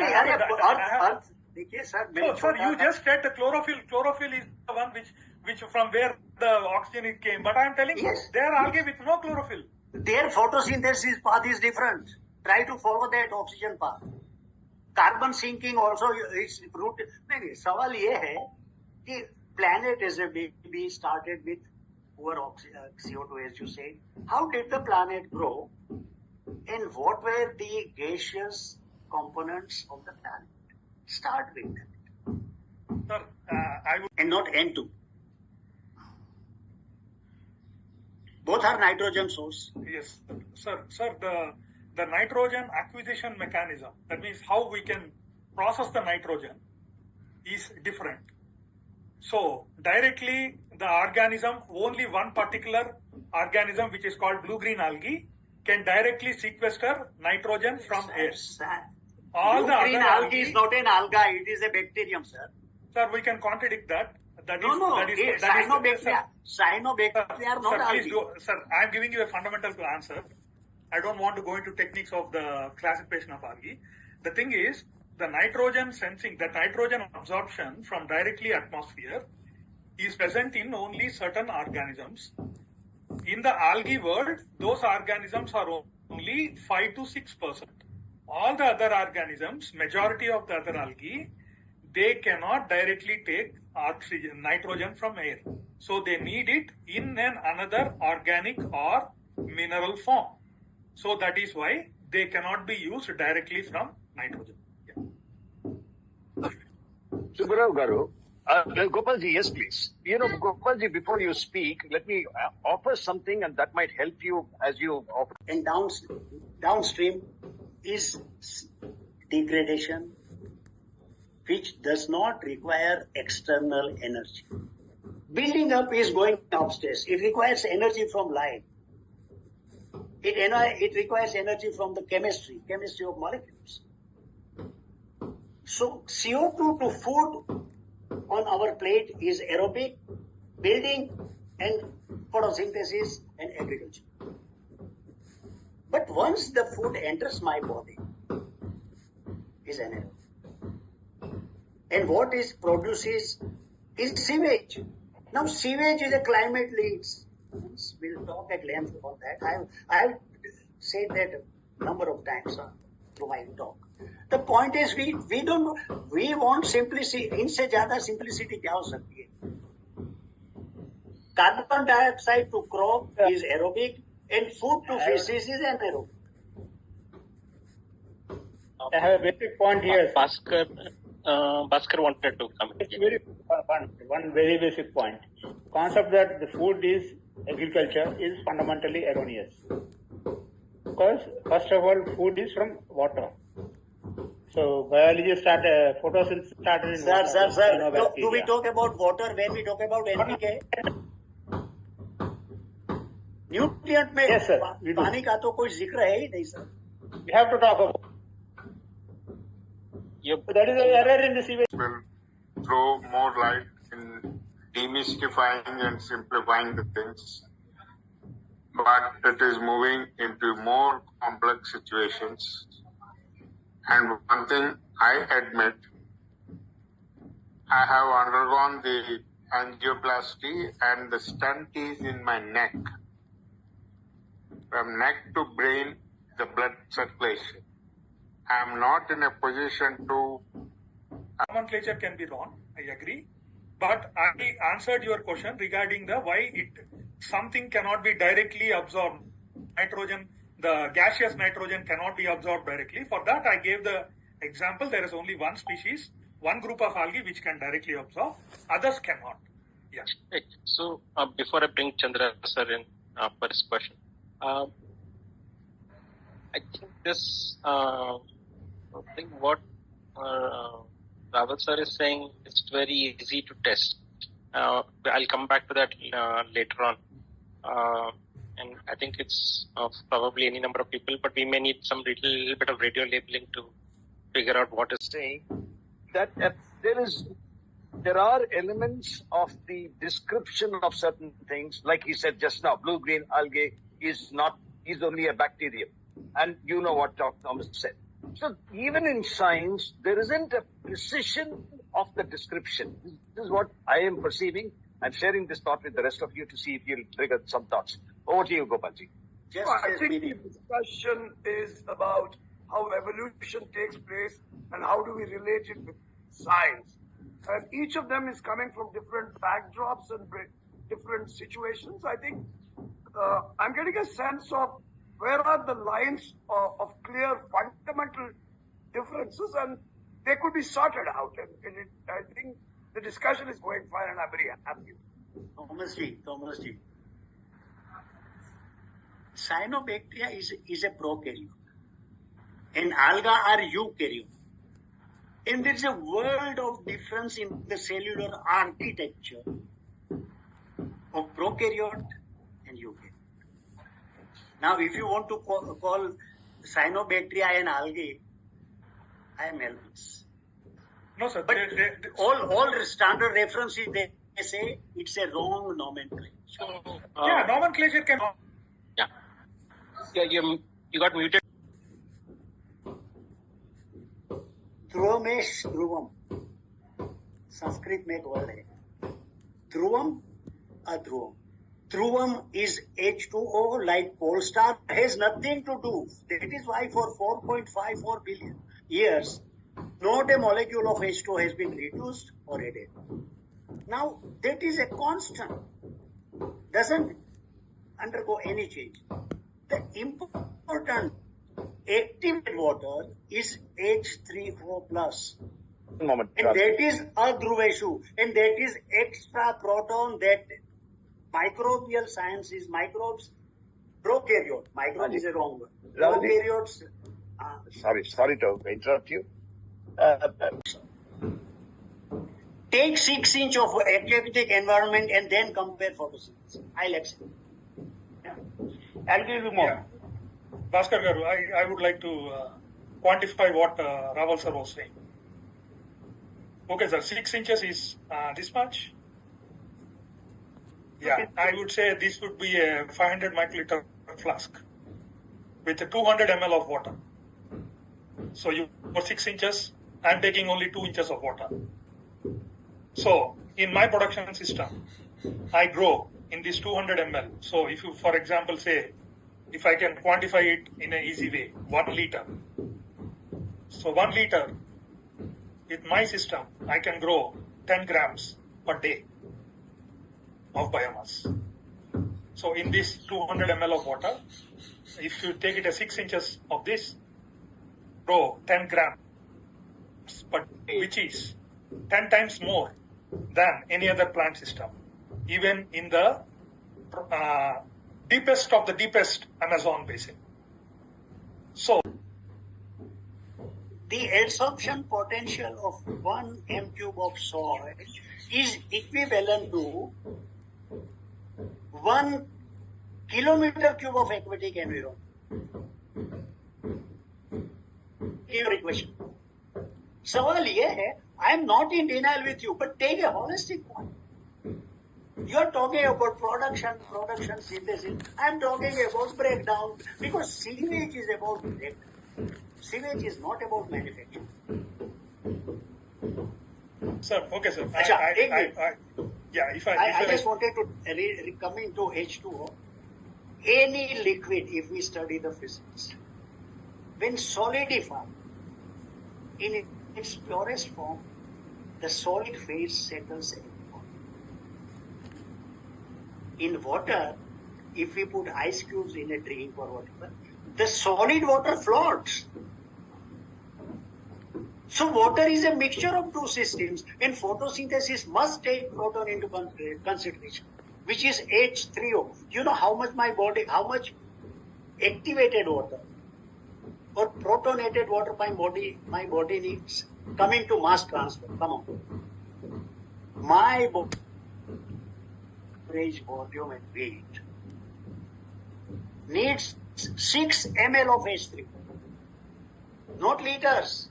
Sir, you just said the chlorophyll. Chlorophyll is the one which from where the oxygen came. But I am telling you, there are algae with no chlorophyll. Their photosynthesis path is different. Try to follow that oxygen path. Carbon sinking also is root. नहीं, सवाल ये है कि planet as a baby started with poor CO2, as you say. How did the planet grow? And what were the gaseous components of the planet? Start with that. Sir, and not N2. Both are nitrogen source. Yes, sir. The nitrogen acquisition mechanism, that means how we can process the nitrogen, is different. So directly the organism, only one particular organism which is called blue-green algae can directly sequester nitrogen from air. All the other algae is not an alga, it is a bacterium, sir. Sir, we can contradict that. Cyanobacteria are not algae. Sir, I am giving you a fundamental answer. I don't want to go into techniques of the classification of algae. The thing is, the nitrogen sensing, the nitrogen absorption from directly atmosphere is present in only certain organisms. In the algae world, those organisms are only 5 to 6%. All the other organisms, majority of the other algae, they cannot directly take nitrogen from air. So they need it in another organic or mineral form. So that is why they cannot be used directly from nitrogen. Subbarao Garu, Gopalji, yes, please. Gopalji, before you speak, let me offer something, and that might help you as you offer. And downstream is degradation, which does not require external energy. Building up is going upstairs. It requires energy from light. It requires energy from the chemistry of molecules. So CO2 to food on our plate is aerobic, building, and photosynthesis and agriculture. But once the food enters my body, is anaerobic. And what is produces is sewage. Now sewage is a climate leaks. We'll talk at length about that. I have said that a number of times through my talk. The point is we want simplicity. इनसे ज़्यादा simplicity क्या हो सकती है? Carbon dioxide to crop is aerobic, and food to fishes is anaerobic. I have a basic point here. Bhaskar wanted to come. It's very one very basic point. concept that the food is agriculture is fundamentally erroneous. Because first of all, food is from water. So biology started, photosynthesis started in water. Sir. Do we talk about water when we talk about NPK? Nutrient में yes, sir, पानी का तो कोई जिक्र है ही नहीं sir. We have to talk about. Yep. That is an error in the sewage. Will throw more light in demystifying and simplifying the things, but it is moving into more complex situations. And one thing I admit, I have undergone the angioplasty and the stent is in my neck. From neck to brain, the blood circulation. I am not in a position to. Nomenclature can be wrong, I agree. But I answered your question regarding the why something cannot be directly absorbed. Nitrogen, the gaseous nitrogen cannot be absorbed directly. For that, I gave the example. There is only one species, one group of algae which can directly absorb. Others cannot. Yeah. Right. So before I bring Chandra sir in for his question, I think this. I think what Rawat sir is saying is very easy to test. I'll come back to that later on. And I think it's probably any number of people, but we may need some little bit of radio labeling to figure out what is saying that there are elements of the description of certain things, like he said just now, blue-green algae is only a bacterium. And you know what Thomas said. So even in science, there isn't a precision of the description. This is what I am perceiving. I'm sharing this thought with the rest of you to see if you'll trigger some thoughts. Over to you, Gopalji. I think the discussion is about how evolution takes place and how do we relate it with science. And each of them is coming from different backdrops and different situations. I think I'm getting a sense of where are the lines of clear fundamental differences, and they could be sorted out. And I think the discussion is going fine, and I'm very happy. Thomas G. Cyanobacteria is a prokaryote, and alga are eukaryote. And there's a world of difference in the cellular architecture of prokaryote and eukaryote. Now, if you want to call cyanobacteria and algae, I am helpless. No, sir. But all standard references, they say it's a wrong nomenclature. Yeah, nomenclature can. Yeah, you got muted. ध्रुवमेश ध्रुवम संस्कृत में एक word है ध्रुवम अध्रुवम ध्रुवम is H2O like pole star has nothing to do. That is why for 4.54 billion years not a molecule of H2O has been reduced or added. Now that is a constant, doesn't undergo any change. The important active water is H3O plus. Moment, and that is adhruveshu, and that is extra proton. That microbial science is microbes. Prokaryote. Microbe is a wrong word. Prokaryotes. Sorry to interrupt you. Take 6 inch of aquatic environment and then compare photosynthesis. I'll accept. I'll give you more. Yeah. Bhaskar Garu, I would like to quantify what Rawal sir was saying. Okay, sir, 6 inches is this much. Yeah, I would say this would be a 500 microliter flask with 200 ml of water. So you for 6 inches, I'm taking only 2 inches of water. So in my production system, I grow in this 200 ml. So if you, for example, say, if I can quantify it in an easy way, 1 liter. So 1 liter, with my system, I can grow 10 grams per day of biomass. So in this 200 ml of water, if you take it as 6 inches of this, grow 10 grams per day, which is 10 times more than any other plant system. even in the deepest of the deepest Amazon basin. So, the adsorption potential of 1 m³ of soil is equivalent to 1 km³ of aquatic environment. Your equation. सवाल ये है, I am not in denial with you, but take a holistic one. You are talking about production, synthesis. I am talking about breakdown, because sewage is about breakdown. Sewage is not about manufacturing. sir, okay, sir. I just wanted to coming to H2O. Any liquid, if we study the physics, when solidified in its purest form, the solid phase settles in water. In water, if we put ice cubes in a drink or whatever, the solid water floats. So water is a mixture of two systems, and photosynthesis must take proton into consideration, which is H3O. You know how much how much activated water or protonated water my body needs coming to mass transfer. Come on. My body volume and weight needs 6 ml of H3, not liters.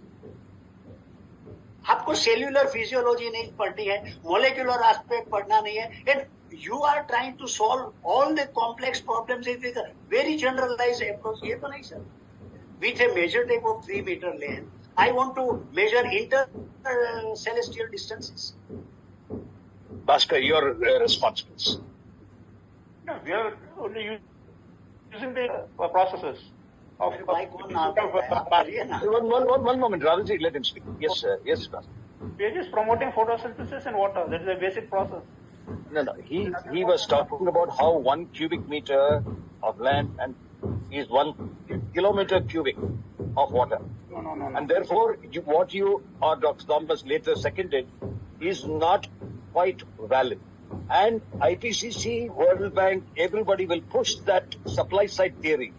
आपको cellular physiology नहीं पढ़नी है, molecular aspect पढ़ना नहीं है, and you are trying to solve all the complex problems with a very generalised approach. ये तो नहीं sir. With a measure tape of 3 meter length, I want to measure inter-celestial distances. Bhaskar, your response, please. No, we are only using the processes of one moment, Ravilji, let him speak. Yes, sir. Yes, Bhaskar. We are just promoting photosynthesis in water. That is a basic process. No. He was talking about how 1 cubic meter of land and is 1 kilometer cubic of water. No. And therefore, what you or Dr. Thomas later seconded is not quite valid. And IPCC, World Bank, everybody will push that supply side theory.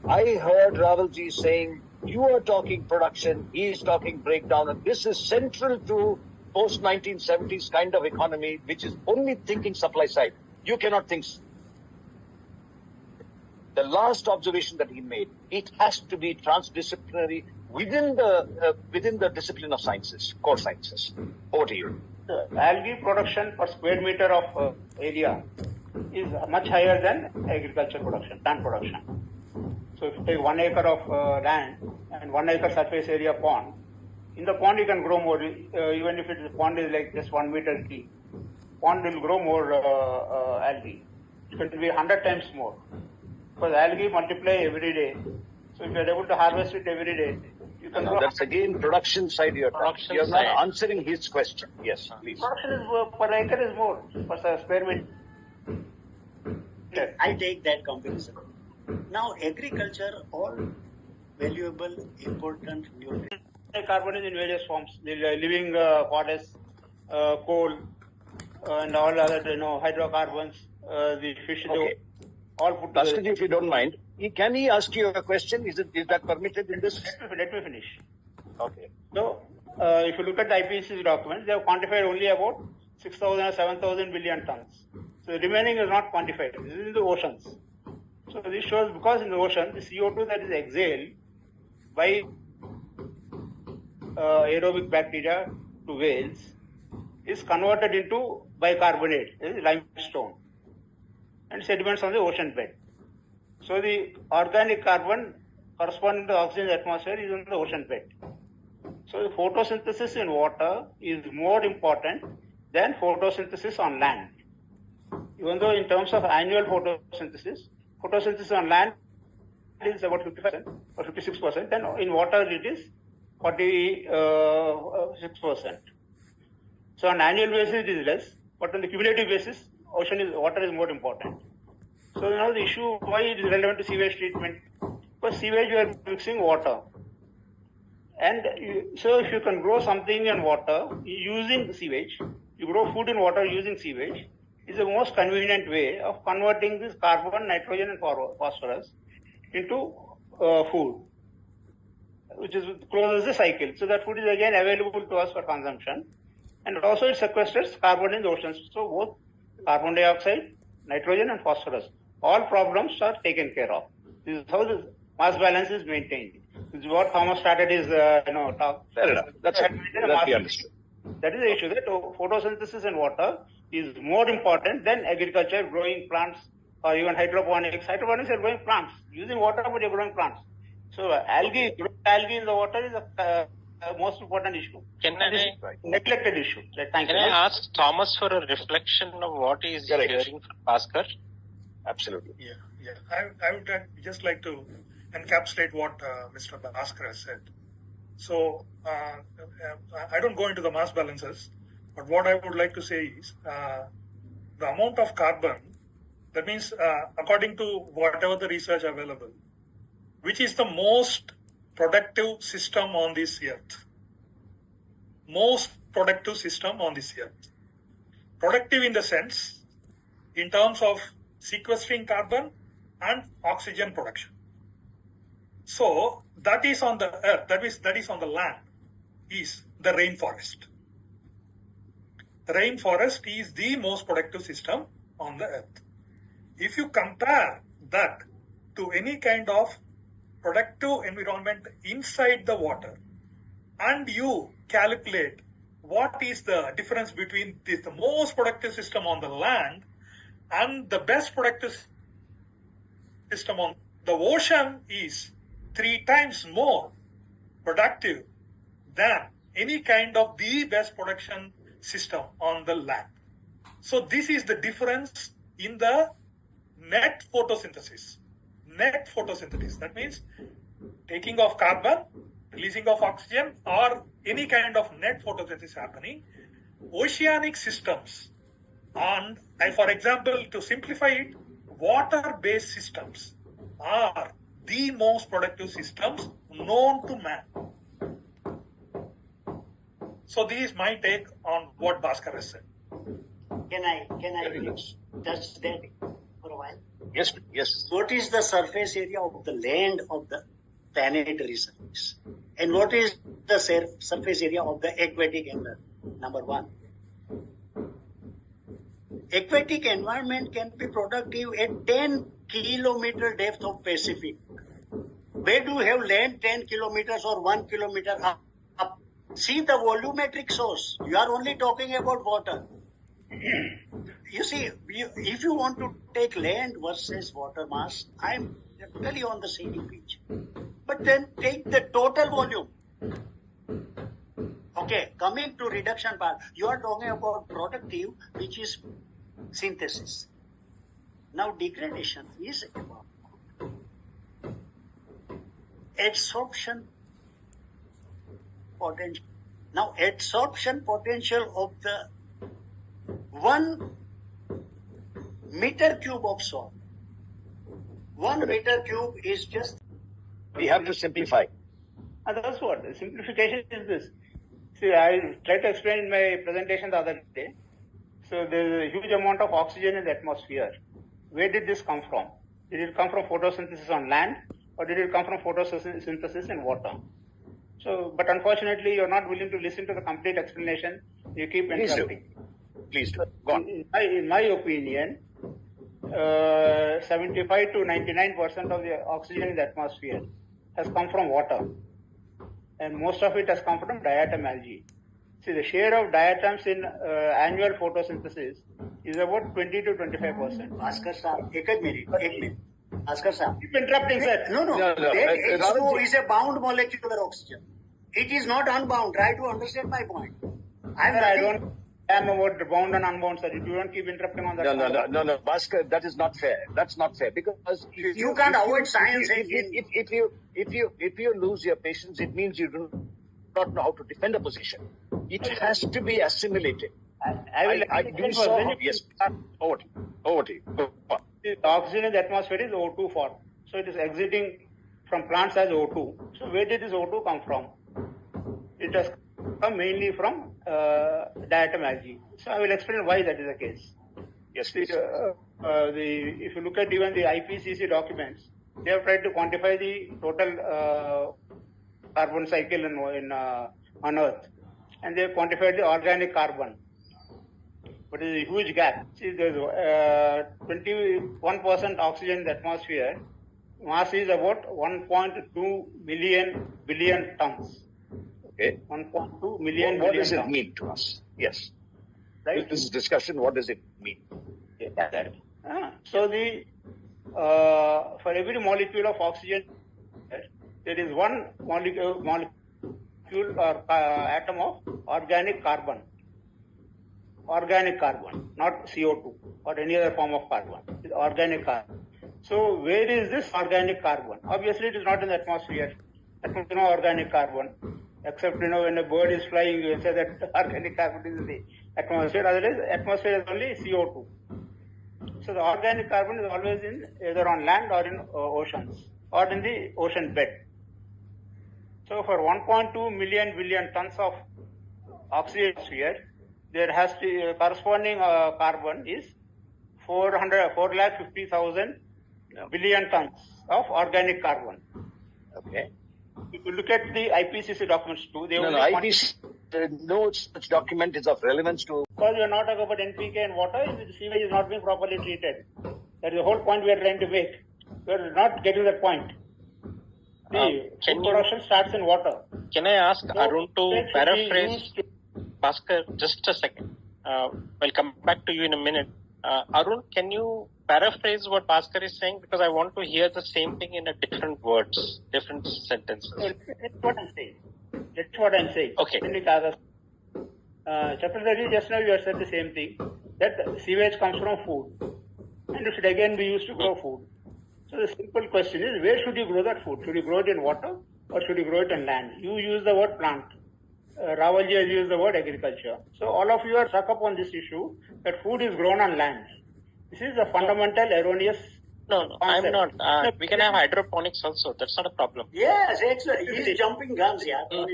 I heard Ravilji saying, you are talking production, he is talking breakdown, and this is central to post-1970s kind of economy, which is only thinking supply side. You cannot think. The last observation that he made, it has to be transdisciplinary within the discipline of sciences, core sciences. Over to you. The algae production per square meter of area is much higher than agriculture production, plant production. So if you take 1 acre of land and 1 acre surface area pond, in the pond you can grow more, even if the pond is like just 1 meter deep. Pond will grow more algae. It will be 100 times more. Because algae multiply every day. So if you are able to harvest it every day, you can grow. That's again production side you're talking. You're not answering his question. Yes, please. Production is per acre is more per square meter. I take that comparison. Now agriculture, all valuable, important nutrients. Carbon is in various forms. The living forests, coal, and all other hydrocarbons, the fish. Okay. All put together. Bhaskar, if you don't mind, can he ask you a question? Is that permitted in this? Let me finish. Okay. So, if you look at the IPCC documents, they have quantified only about 6,000 or 7,000 billion tons. So, the remaining is not quantified. This is in the oceans. So, this shows because in the ocean, the CO2 that is exhaled by aerobic bacteria to whales is converted into bicarbonate, limestone, and sediments on the ocean bed. So the organic carbon corresponding to the oxygen atmosphere is on the ocean bed. So the photosynthesis in water is more important than photosynthesis on land. Even though in terms of annual photosynthesis on land is about 50% or 56%, then in water it is 46%. So on annual basis it is less, but on the cumulative basis, water is more important. So now the issue why it is relevant to sewage treatment, because sewage you are mixing water, and so if you can grow something in water using sewage, you grow food in water using sewage, is the most convenient way of converting this carbon, nitrogen and phosphorus into food, which closes the cycle. So that food is again available to us for consumption, and also it sequesters carbon in the oceans. So both carbon dioxide, nitrogen and phosphorus, all problems are taken care of. This is how the mass balance is maintained. This is what Thomas started his talk. Fair enough. That we understood. That is the issue, that photosynthesis and water is more important than agriculture, growing plants, or even hydroponics. Hydroponics are growing plants, using water, but you're growing plants. So algae in the water is a most important issue. Neglected issue. Can I ask Thomas for a reflection of what he is hearing from Bhaskar? Absolutely. Yeah. I would just like to encapsulate what Mr. Bhaskar has said. So I don't go into the mass balances, but what I would like to say is the amount of carbon, that means according to whatever the research available, which is the most productive system on this earth. Most productive system on this earth. Productive in the sense, in terms of sequestering carbon and oxygen production. So that is on the earth, that is on the land, is the rainforest. The rainforest is the most productive system on the earth. If you compare that to any kind of productive environment inside the water, and you calculate what is the difference between the most productive system on the land and the best productive system on the ocean, is 3 times more productive than any kind of the best production system on the land. So this is the difference in the net photosynthesis. Net photosynthesis, that means taking of carbon, releasing of oxygen, or any kind of net photosynthesis happening. Oceanic systems, and for example, to simplify it, water-based systems are the most productive systems known to man. So this is my take on what Bhaskar has said. Can I touch that for a while? Yes. What is the surface area of the land of the planetary surface? And what is the surface area of the aquatic environment? Number one. Aquatic environment can be productive at 10 kilometer depth of Pacific. Where do you have land 10 kilometers or 1 kilometer up? See the volumetric source. You are only talking about water. You see, if you want to take land versus water mass, I am totally on the same page. But then take the total volume. Okay, coming to reduction part, you are talking about productive, which is synthesis. Now degradation is about adsorption potential. Now adsorption potential of the 1 meter cube of soil. 1 meter cube is just... We have to simplify. And that's what the simplification is this. See, I tried to explain in my presentation the other day. So there is a huge amount of oxygen in the atmosphere. Where did this come from? Did it come from photosynthesis on land, or did it come from photosynthesis in water? So, but unfortunately, you're not willing to listen to the complete explanation. You keep interrupting. Please do. Go on. In my opinion, 75 to 99% of the oxygen in the atmosphere has come from water, and most of it has come from diatom algae. See, the share of diatoms in annual photosynthesis is about 20 to 25%. Bhaskar sir, एक minute. Bhaskar sir. Keep interrupting, sir. No. That H2O is a bound molecular oxygen. It is not unbound. Try to understand my point. I don't am about bound and unbound, sir. You don't keep interrupting on that. No, Bhaskar, that is not fair. That's not fair, because you can't avoid science. If you lose your patience, it means you do not know how to defend a position. It has to be assimilated. Yes. Over to you. Go on. The oxygen in the atmosphere is O2 form. So it is exiting from plants as O2. So where did this O2 come from? It has come mainly from diatom algae. So I will explain why that is the case. Yes, if you look at even the IPCC documents, they have tried to quantify the total carbon cycle on Earth, and they have quantified the organic carbon. But there is a huge gap. See, there's 21% oxygen in the atmosphere. Mass is about 1.2 billion tons. Okay. 1.2 million. What does it tons. mean to us? Yes. Right. This discussion, what does it mean? Yeah, so for every molecule of oxygen, there is one molecule or atom of organic carbon. Organic carbon, not CO2 or any other form of carbon. It's organic carbon. So where is this organic carbon? Obviously, it is not in the atmosphere. There is no organic carbon, except when a bird is flying, you say that organic carbon is in the atmosphere. Otherwise, atmosphere is only CO2. So the organic carbon is always in either on land or in oceans or in the ocean bed. So for 1.2 billion tons of oxygen sphere, there has to corresponding carbon is 450,000 billion tons of organic carbon. Okay. If you look at the IPCC documents too, they no such document is of relevance to. Because we are not talking about NPK and water, the sewage is not being properly treated. That is the whole point we are trying to make. We are not getting that point. The food production starts in water. Can I ask Arun to paraphrase? Bhaskar, just a second. We'll come back to you in a minute. Arun, can you paraphrase what Bhaskar is saying? Because I want to hear the same thing in a different words, different sentences. That's what I'm saying. That's what I'm saying. Okay. Chakravarti, just now you have said the same thing, that sewage comes from food and it should again be used to grow food. So the simple question is, where should you grow that food? Should you grow it in water or should you grow it on land? You use the word plant. Ravalji has used the word agriculture. So all of you are stuck up on this issue that food is grown on land. This is a fundamental erroneous No, I'm not. We can have hydroponics also. That's not a problem. Yes, actually, he's jumping guns, yeah. No.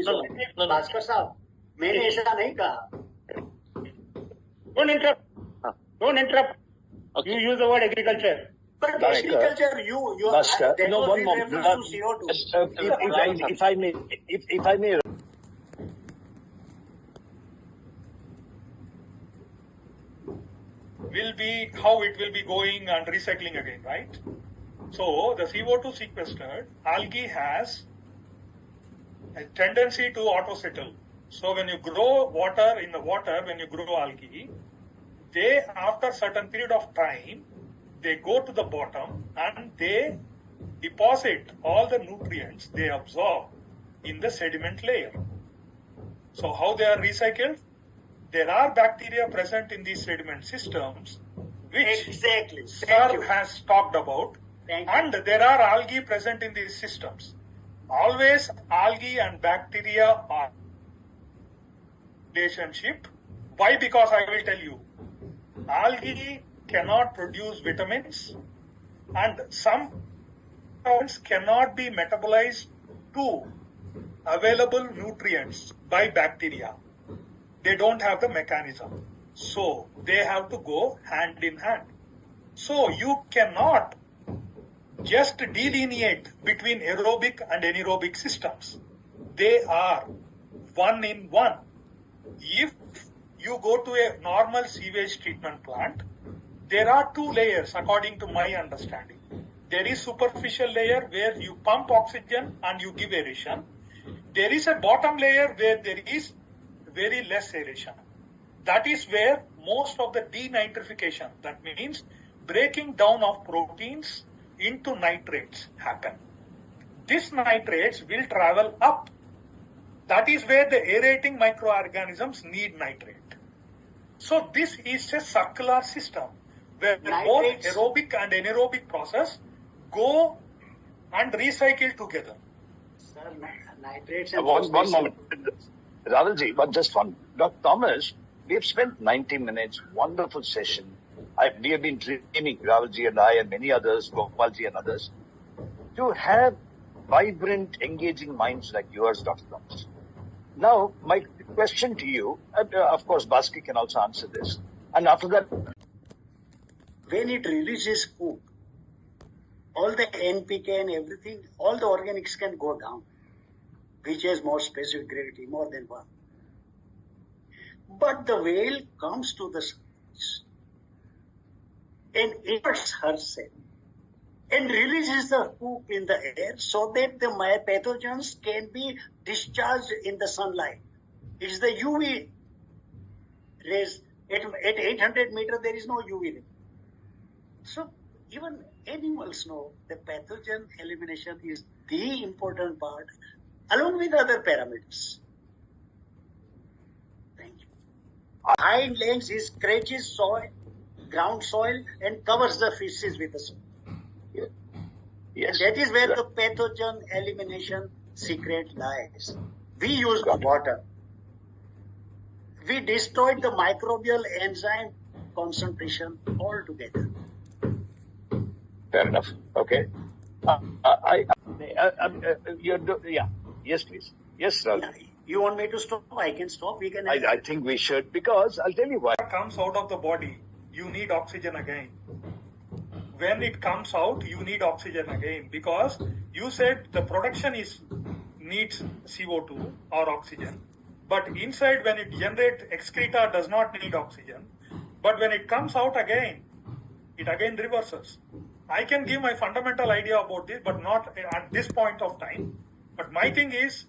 Bhaskar साहब, मैंने ऐसा नहीं कहा. Don't interrupt. Don't interrupt. Okay. You use the word agriculture. But agriculture, you Bhaskar, that no, was one in more. reference to CO2. If I may. Will be how it will be going and recycling again, right? So the CO2 sequestered, algae has a tendency to auto-settle. So when you grow water in the water, when you grow algae, they, after certain period of time, they go to the bottom and they deposit all the nutrients they absorb in the sediment layer. So how they are recycled? There are bacteria present in these sediment systems, which Sir has talked about, and there are algae present in these systems. Always algae and bacteria are relationship. Why? Because I will tell you, algae cannot produce vitamins, and some vitamins cannot be metabolized to available nutrients by bacteria. They don't have the mechanism. So they have to go hand in hand. So you cannot just delineate between aerobic and anaerobic systems. They are one in one. If you go to a normal sewage treatment plant, there are two layers according to my understanding. There is superficial layer where you pump oxygen and you give aeration. There is a bottom layer where there is very less aeration. That is where most of the denitrification, that means breaking down of proteins into nitrates happen. These nitrates will travel up. That is where the aerating microorganisms need nitrate. So this is a circular system where both aerobic and anaerobic process go and recycle together. Sir, nitrates and one moment. Ravalji, but just one. Dr. Thomas, we have spent 90 minutes, wonderful session. We have been dreaming, Ravalji and I and many others, Gopalji and others, to have vibrant, engaging minds like yours, Dr. Thomas. Now, my question to you, of course, Bhaskar can also answer this. And after that, when it releases poop, all the NPK and everything, all the organics can go down, which has more specific gravity, more than one. But the whale comes to the surface and inverts herself and releases the poop in the air so that the pathogens can be discharged in the sunlight. It's the UV rays. At 800 meters, there is no UV ray. So even animals know the pathogen elimination is the important part, along with other parameters. Thank you. Hind legs is scratches soil, ground soil, and covers the fishes with the soil. Yeah. Yes. And that is where the pathogen elimination secret lies. We used water. We destroyed the microbial enzyme concentration altogether. Fair enough. Okay. Yes, please. Yes, Ravi. Yeah, you want me to stop? I can stop. We can. I think we should, because I'll tell you why. What comes out of the body, you need oxygen again. When it comes out, you need oxygen again, because you said the production needs CO2 or oxygen, but inside when it generates excreta does not need oxygen, but when it comes out again, it again reverses. I can give my fundamental idea about this, but not at this point of time. But my thing is,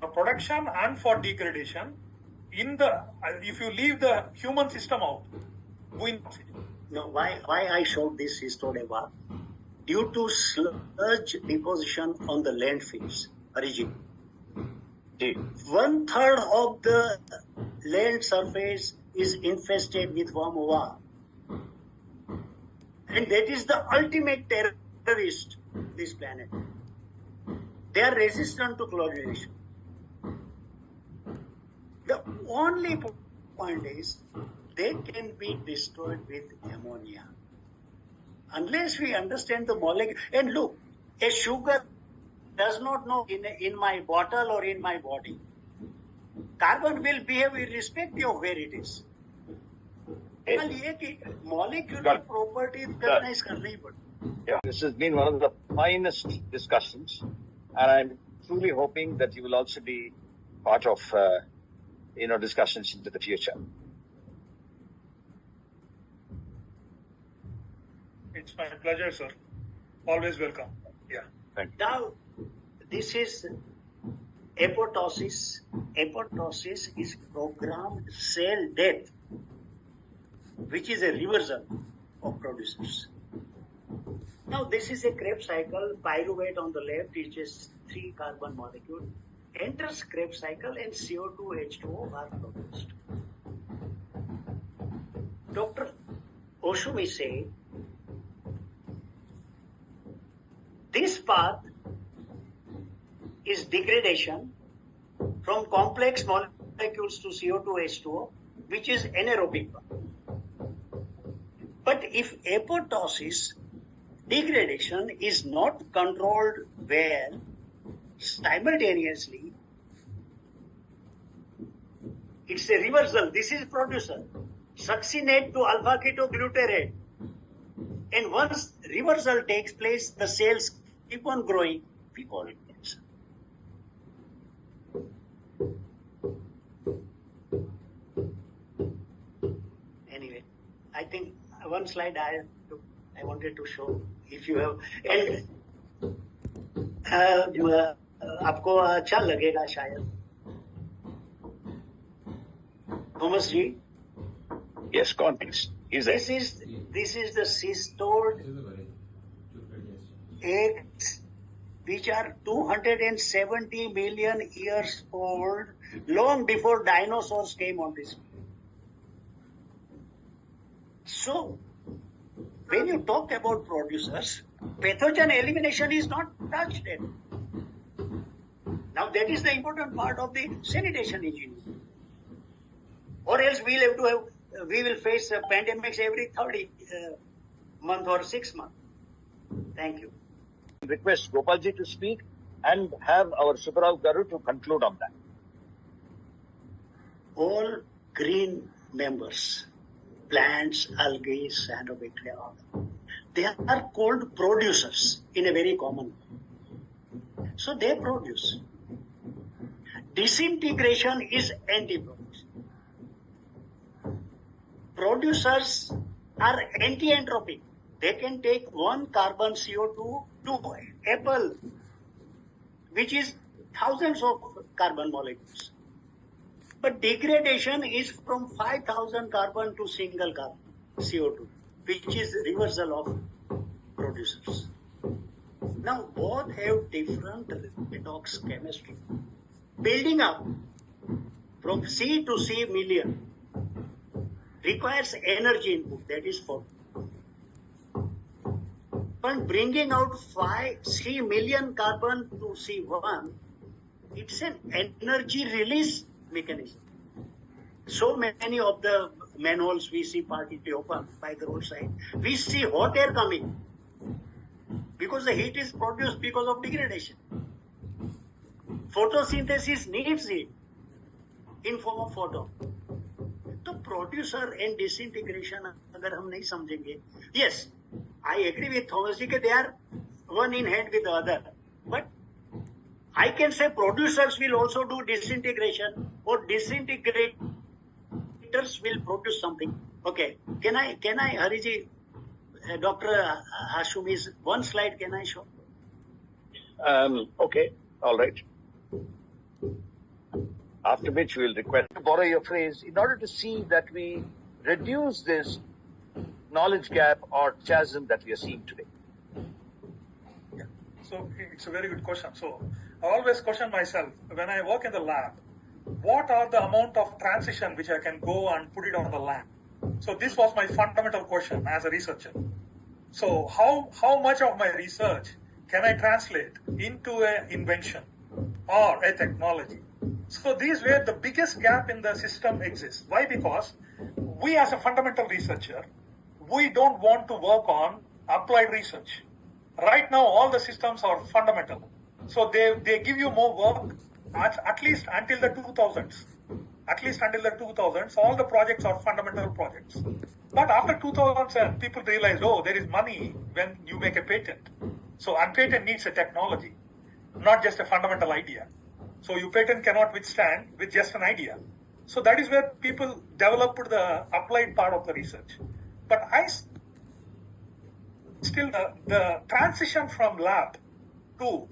for production and for degradation, if you leave the human system out, win oxygen. No, why I showed this histodeva? Due to sludge deposition on the landfills origin. 1/3 of the land surface is infested with worm ova. And that is the ultimate terrorist, this planet. They are resistant to chlorination. The only point is, they can be destroyed with ammonia. Unless we understand the molecule. And look, a sugar does not know in my bottle or in my body. Carbon will behave irrespective of where it is. Molecular property recognize करनी पड़ती. Yeah, this has been one of the finest discussions, and I'm truly hoping that you will also be part of discussions into the future. It's my pleasure, sir. Always welcome. Yeah. Thank you. Now, this is apoptosis. Apoptosis is programmed cell death, which is a reversal of producers. Now, this is a Krebs cycle. Pyruvate on the left is just 3 carbon molecule. Enters Krebs cycle and CO2, H2O are produced. Dr. Oshumi said, this path is degradation from complex molecules to CO2, H2O, which is anaerobic path. But if apoptosis, degradation is not controlled well, simultaneously, it's a reversal. This is producer. Succinate to alpha-ketoglutarate. And once reversal takes place, the cells keep on growing. We call it cancer. Anyway, I think one slide I wanted to show. If you have, and आपको अच्छा लगेगा शायद. Thomas G. Yes, context. This is the stored eggs, which are 270 million years old, long before dinosaurs came on this planet. So, when you talk about producers, pathogen elimination is not touched yet. Now, that is the important part of the sanitation engineering. Or else we will face pandemics every 30 month or 6 months. Thank you. Request Gopalji to speak and have our Subbarao Garu to conclude on that. All green members, plants, algae, cyanobacteria, all that. They are called producers in a very common way. So they produce. Disintegration is anti-production. Producers are anti-entropic. They can take one carbon CO2 to apple, which is thousands of carbon molecules. But degradation is from 5,000 carbon to single carbon, CO2, which is reversal of producers. Now, both have different redox chemistry. Building up from C to C million requires energy input, that is for. But bringing out 5 million carbon to C1, it's an energy release mechanism. So many of the manholes we see partly open by the roadside, we see hot air coming because the heat is produced because of degradation. Photosynthesis needs it in form of photon. तो producer and disintegration अगर हम नहीं समझेंगे, yes, I agree with Thomas G. They are one in hand with the other, but I can say producers will also do disintegration, or disintegrators will produce something. Okay, can I, Hariji, Dr. Hashumi's one slide, can I show? Okay, all right. After which we will request to borrow your phrase in order to see that we reduce this knowledge gap or chasm that we are seeing today. Yeah. So it's a very good question. So I always question myself when I work in the lab, what are the amount of transition which I can go and put it on the lab? So this was my fundamental question as a researcher. So how much of my research can I translate into an invention or a technology? So these were the biggest gap in the system exists. Why? Because we as a fundamental researcher, we don't want to work on applied research. Right now, all the systems are fundamental. So they give you more work at least until the 2000s. At least until the 2000s, all the projects are fundamental projects. But after 2000, people realized, oh, there is money when you make a patent. So a patent needs a technology, not just a fundamental idea. So your patent cannot withstand with just an idea. So that is where people developed the applied part of the research. But still the transition from lab to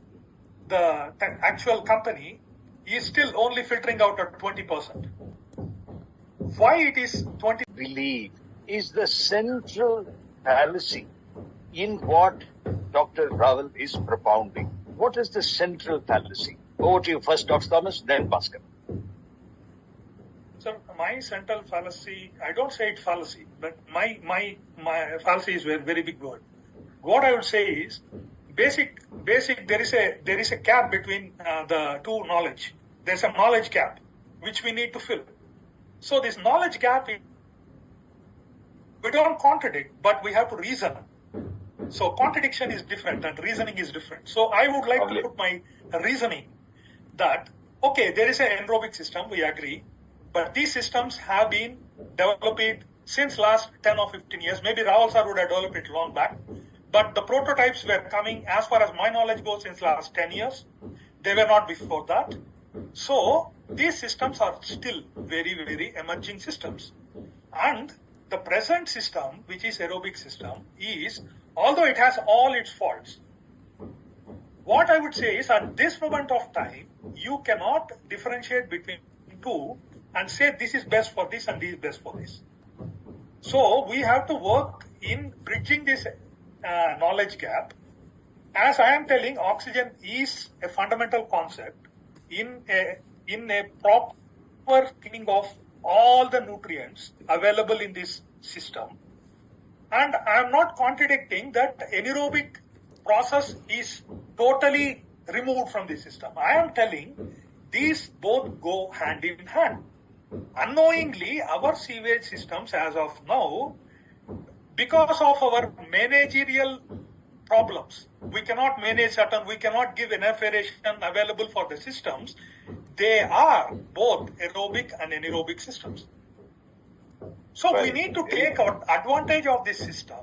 the actual company is still only filtering out at 20%. Why it is 20? Believe is the central fallacy in what Dr. Raval is propounding. What is the central fallacy? Over to you first, Dr. Thomas, then Bhaskar. So my central fallacy, I don't say it's fallacy, but my fallacy is a very big word. What I would say is basic. There is a gap between the two knowledge. There's a knowledge gap which we need to fill. So this knowledge gap, we don't contradict, but we have to reason. So contradiction is different and reasoning is different. So I would like to put my reasoning that, okay, there is an anaerobic system, we agree, but these systems have been developed since last 10 or 15 years. Maybe Raval sir would have developed it long back, but the prototypes were coming, as far as my knowledge goes, since last 10 years. They were not before that. So these systems are still very, very emerging systems. And the present system, which is aerobic system, is, although it has all its faults, what I would say is at this moment of time, you cannot differentiate between two and say this is best for this and this is best for this. So we have to work in bridging this knowledge gap. As I am telling, oxygen is a fundamental concept in a proper cleaning of all the nutrients available in this system. And I am not contradicting that anaerobic process is totally removed from the system. I am telling these both go hand in hand. Unknowingly, our sewage systems as of now, because of our managerial problems, we cannot manage certain, we cannot give enough aeration available for the systems. They are both aerobic and anaerobic systems. So we need to take advantage of this system